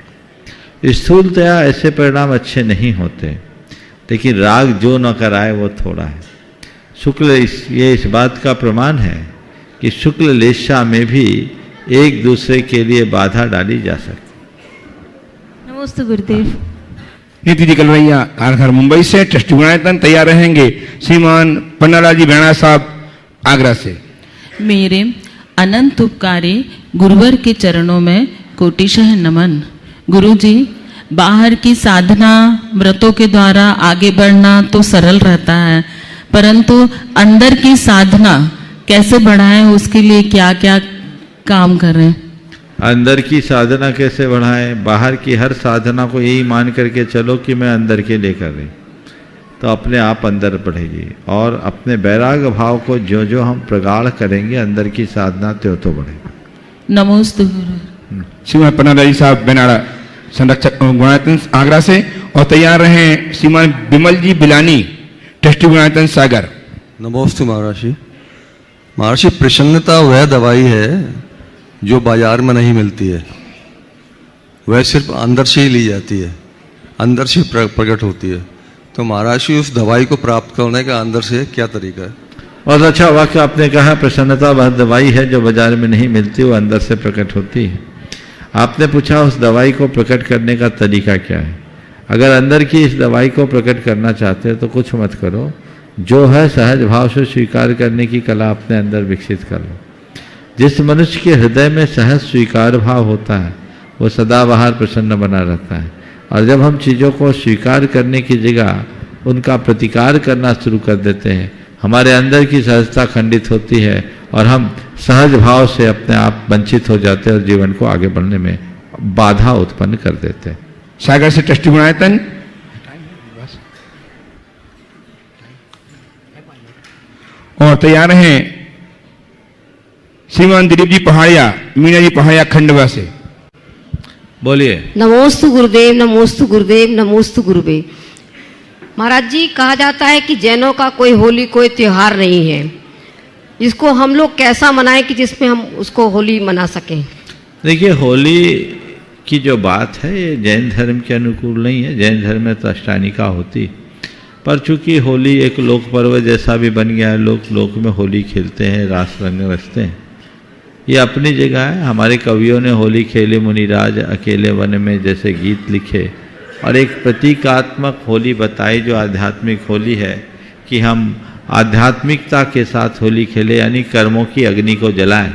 स्थूलतया ऐसे परिणाम अच्छे नहीं होते, लेकिन राग जो न कराए वो थोड़ा है। शुक्ल ये इस बात का प्रमाण है कि शुक्ल लेशा में भी एक दूसरे के लिए बाधा डाली जा सकती। नमस्ते गुरुदेव। नीति जी कलवैया कारघर मुंबई से, ट्रस्टी गुणायतन तैयार रहेंगे श्रीमान पन्नालाल जी बेड़ा साहब आगरा से। मेरे अनंत उपकारी गुरुवर के चरणों में कोटिशः नमन। गुरु जी, बाहर की साधना व्रतों के द्वारा आगे बढ़ना तो सरल रहता है, परंतु अंदर की साधना कैसे बढ़ाएं, उसके लिए क्या क्या काम करें? अंदर की साधना कैसे बढ़ाएं? बाहर की हर साधना को यही मान करके चलो कि मैं अंदर के लिए कर रही, तो अपने आप अंदर बढ़ेगी। और अपने वैराग्य भाव को जो जो हम प्रगाढ़ करेंगे, अंदर की साधना त्यों तो बढ़ेगी। नमोस्तु गुरु। श्रीमान पन्नालाल जी साहब बेनाड़ा संरक्षक गुणायतन आगरा से, और तैयार रहे श्रीमान बिमल जी बिलानी, ट्रस्टी गुणायतन सागर। नमोस्तु महर्षि। महर्षि, प्रसन्नता वह दवाई है जो बाजार में नहीं मिलती है, वह सिर्फ अंदर से ही ली जाती है, अंदर से प्रकट होती है। तो महर्षि, उस दवाई को प्राप्त करने का अंदर से क्या तरीका है? बहुत अच्छा वाक्य आपने कहा। प्रसन्नता वह दवाई है जो बाजार में नहीं मिलती, वो अंदर से प्रकट होती है। आपने पूछा उस दवाई को प्रकट करने का तरीका क्या है। अगर अंदर की इस दवाई को प्रकट करना चाहते हैं तो कुछ मत करो, जो है सहज भाव से स्वीकार करने की कला अपने अंदर विकसित कर लो। जिस मनुष्य के हृदय में सहज स्वीकार भाव होता है वो सदा बाहर प्रसन्न बना रहता है। और जब हम चीज़ों को स्वीकार करने की जगह उनका प्रतिकार करना शुरू कर देते हैं, हमारे अंदर की सहजता खंडित होती है और हम सहज भाव से अपने आप वंचित हो जाते हैं और जीवन को आगे बढ़ने में बाधा उत्पन्न कर देते हैं। सागर से ट्रस्टी गुणायतन, और तैयार हैं श्रीमान दिलीप जी पहाड़िया, मीना जी पहाड़िया खंडवा से। बोलिए। नमोस्तु गुरुदेव, नमोस्तु गुरुदेव, नमोस्तु गुरुदेव। महाराज जी, कहा जाता है कि जैनों का कोई होली कोई त्योहार नहीं है, इसको हम लोग कैसा मनाएं कि जिसमें हम उसको होली मना सकें? देखिए, होली की जो बात है ये जैन धर्म के अनुकूल नहीं है। जैन धर्म में तो अष्टानिका होती, पर चूंकि होली एक लोक पर्व जैसा भी बन गया है, लोग लोक में होली खेलते हैं, रास रंग रचते हैं, ये अपनी जगह है। हमारे कवियों ने होली खेले मुनिराज अकेले वन में जैसे गीत लिखे और एक प्रतीकात्मक होली बताई जो आध्यात्मिक होली है, कि हम आध्यात्मिकता के साथ होली खेले, यानी कर्मों की अग्नि को जलाएं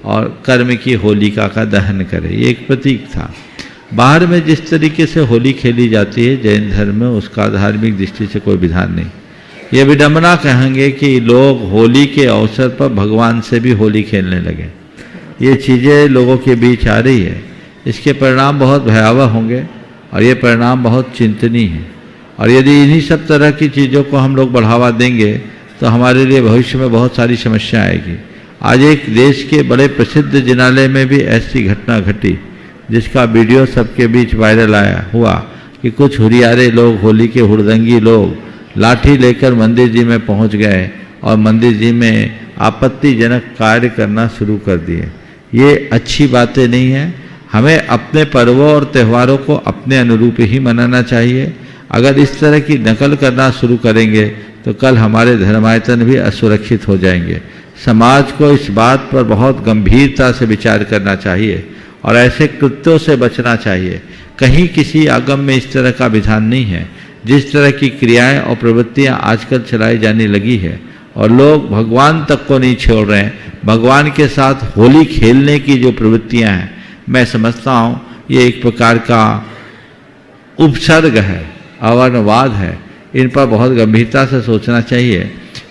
और कर्म की होलिका का दहन करें। ये एक प्रतीक था। बाहर में जिस तरीके से होली खेली जाती है जैन धर्म में, उसका धार्मिक दृष्टि से कोई विधान नहीं। ये विडंबना कहेंगे कि लोग होली के अवसर पर भगवान से भी होली खेलने लगे। ये चीज़ें लोगों के बीच आ रही है, इसके परिणाम बहुत भयावह होंगे और ये परिणाम बहुत चिंतनीय है। और यदि इन्हीं सब तरह की चीज़ों को हम लोग बढ़ावा देंगे तो हमारे लिए भविष्य में बहुत सारी समस्या आएगी। आज एक देश के बड़े प्रसिद्ध जिनालय में भी ऐसी घटना घटी जिसका वीडियो सबके बीच वायरल हुआ कि कुछ हुरियारे लोग, होली के हुड़दंगी लोग लाठी लेकर मंदिर जी में पहुंच गए और मंदिर जी में आपत्तिजनक कार्य करना शुरू कर दिए। ये अच्छी बातें नहीं हैं। हमें अपने पर्वों और त्योहारों को अपने अनुरूप ही मनाना चाहिए। अगर इस तरह की नकल करना शुरू करेंगे तो कल हमारे धर्मायतन भी असुरक्षित हो जाएंगे। समाज को इस बात पर बहुत गंभीरता से विचार करना चाहिए और ऐसे कृत्यों से बचना चाहिए। कहीं किसी आगम में इस तरह का विधान नहीं है। जिस तरह की क्रियाएं और प्रवृत्तियां आजकल चलाई जाने लगी है और लोग भगवान तक को नहीं छोड़ रहे हैं, भगवान के साथ होली खेलने की जो प्रवृत्तियां हैं, मैं समझता हूँ ये एक प्रकार का उपसर्ग है, अवर्णवाद है। इन पर बहुत गंभीरता से सोचना चाहिए।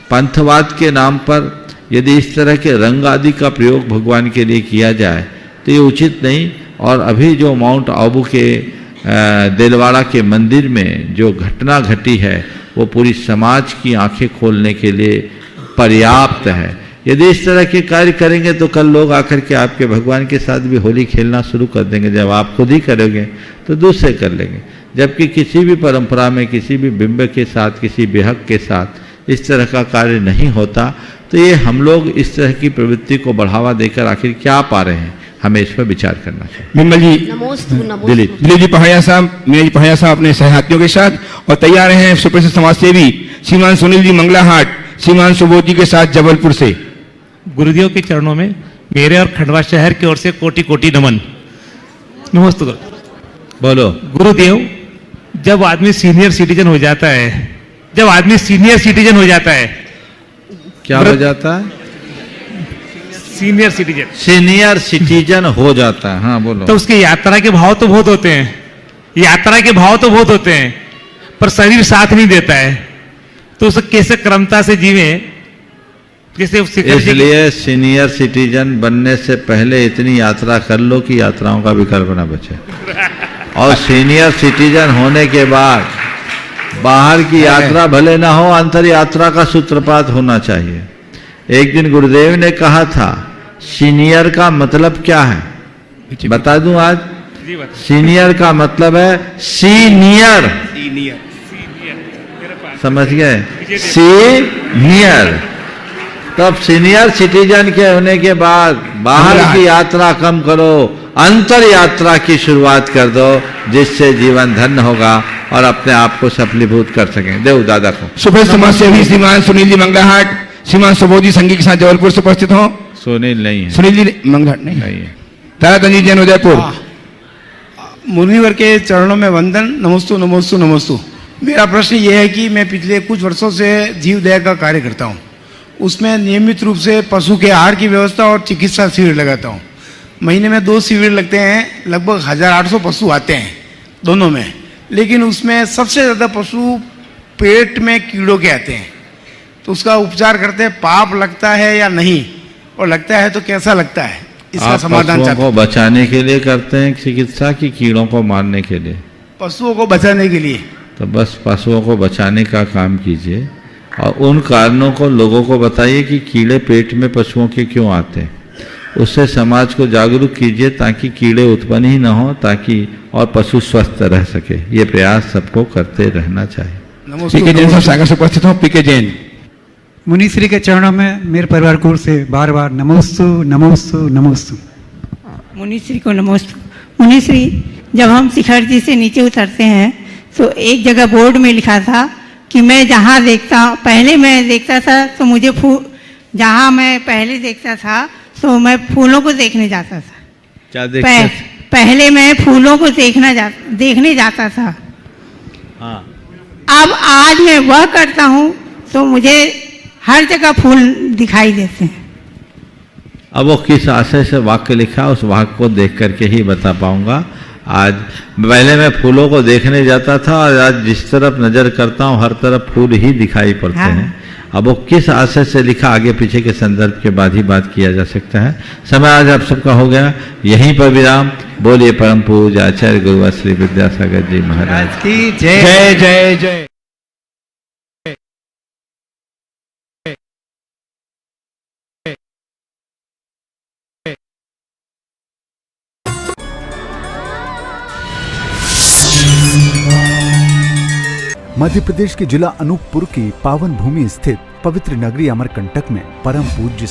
पंथवाद के नाम पर यदि इस तरह के रंग आदि का प्रयोग भगवान के लिए किया जाए तो ये उचित नहीं। और अभी जो माउंट आबू के देलवाड़ा के मंदिर में जो घटना घटी है वो पूरी समाज की आंखें खोलने के लिए पर्याप्त है। यदि इस तरह के कार्य करेंगे तो कल लोग आकर के आपके भगवान के साथ भी होली खेलना शुरू कर देंगे। जब आप खुद ही करोगे तो दूसरे कर लेंगे। जबकि किसी भी परंपरा में, किसी भी बिंब के साथ, किसी बेहक के साथ इस तरह का कार्य नहीं होता। तो ये हम लोग इस तरह की प्रवृत्ति को बढ़ावा देकर आखिर क्या पा रहे हैं, हमें इस पर विचार करना चाहिए। बिमल जी, दिलीप जी पहाड़िया साहब, मीना जी पहाड़िया साहब अपने सहयात्रियों के साथ, और तैयार हैं सुप्रसिद्ध समाज सेवी श्रीमान सुनील जी मंगलाहाट, श्रीमान सुबोध जी के साथ जबलपुर से। गुरुदेव के चरणों में मेरे और खंडवा शहर की ओर से कोटि कोटि नमन। नमस्ते। बोलो। गुरुदेव, जब आदमी सीनियर सिटीजन हो जाता है, जब आदमी सीनियर सिटीजन हो जाता है, क्या हो जाता है? सीनियर सिटीजन, सीनियर सिटीजन हो जाता है, हाँ बोलो। तो उसकी यात्रा के भाव तो बहुत होते हैं, यात्रा के भाव तो बहुत होते हैं, पर शरीर साथ नहीं देता है, तो उसे कैसे क्रमता से जीवे? जैसे इसलिए सीनियर सिटीजन बनने से पहले इतनी यात्रा कर लो कि यात्राओं का विकल्प ना बचे, और सीनियर सिटीजन होने के बाद बाहर की यात्रा भले ना हो, अंतर यात्रा का सूत्रपात होना चाहिए। एक दिन गुरुदेव ने कहा था, सीनियर का मतलब क्या है? बता दूं आज? सीनियर का मतलब है सीनियर, समझ गए? सीनियर। तब सीनियर सिटीजन के होने के बाद बाहर की यात्रा कम करो, अंतर यात्रा की शुरुआत कर दो, जिससे जीवन धन्य होगा और अपने आप को सफलीभूत कर सकें। देव दादा को सुबह समाज से भी श्रीमान सुनील जी मंगलाहाट, श्रीमान सुबोधी संगी के साथ जबलपुर से उपस्थित हो। सुनील नहीं है, सुनील जी मंगलाहाट नहीं है। तारातंजी जैन उदयपुर। मुनिवर के चरणों में वंदन, नमोस्तु नमोस्तु नमोस्तु। मेरा प्रश्न ये है कि मैं पिछले कुछ वर्षों से जीव दया का कार्य करता हूँ, उसमें नियमित रूप से पशु के आहार की व्यवस्था और चिकित्सा शिविर लगाता हूँ। महीने में 2 शिविर लगते हैं, लगभग 1800 पशु आते हैं दोनों में, लेकिन उसमें सबसे ज़्यादा पशु पेट में कीड़ों के आते हैं। तो उसका उपचार करते हैं, पाप लगता है या नहीं, और लगता है तो कैसा लगता है, इसका समाधान चाहते हैं। को बचाने के लिए करते हैं चिकित्सा की कीड़ों को मारने के लिए? पशुओं को बचाने के लिए। तो बस पशुओं को बचाने का काम कीजिए, और उन कारणों को लोगों को बताइए कि कीड़े पेट में पशुओं के क्यों आते हैं। उससे समाज को जागरूक कीजिए ताकि कीड़े उत्पन्न ही ना हो, ताकि और पशु स्वस्थ रह सके। ये प्रयास सबको करते रहना चाहिए। पीके जैन साहब सागर से उपस्थित हो। पीके जैन। मुनिश्री के चरणों में मेरे परिवार को से बार बार नमोस्तु नमोस्तु नमोस्तु। मुनिश्री को नमोस्तु। मुनिश्री, जब हम शिखर जी से नीचे उतरते हैं तो एक जगह बोर्ड में लिखा था कि मैं जहाँ देखता हूँ, पहले मैं देखता था तो मुझे जहाँ मैं पहले देखता था तो मैं फूलों को देखने जाता था। क्या देखते थे? पहले मैं फूलों को देखने जाता था। हाँ। अब आज मैं वह करता हूँ तो मुझे हर जगह फूल दिखाई देते हैं। अब वो किस आशय से वाक्य लिखा, उस वाक्य को देख करके ही बता पाऊंगा। आज पहले मैं फूलों को देखने जाता था, और आज जिस तरफ नजर करता हूँ हर तरफ फूल ही दिखाई पड़ते हैं। अब वो किस आशय से लिखा, आगे पीछे के संदर्भ के बाद ही बात किया जा सकता है। समय आज आप सबका हो गया, यहीं पर विराम। बोलिए परम पूज्य आचार्य गुरुवर श्री विद्यासागर जी महाराज की जय जय जय जय। मध्य प्रदेश के जिला अनूपपुर की पावन भूमि स्थित पवित्र नगरी अमरकंटक में परम पूज्य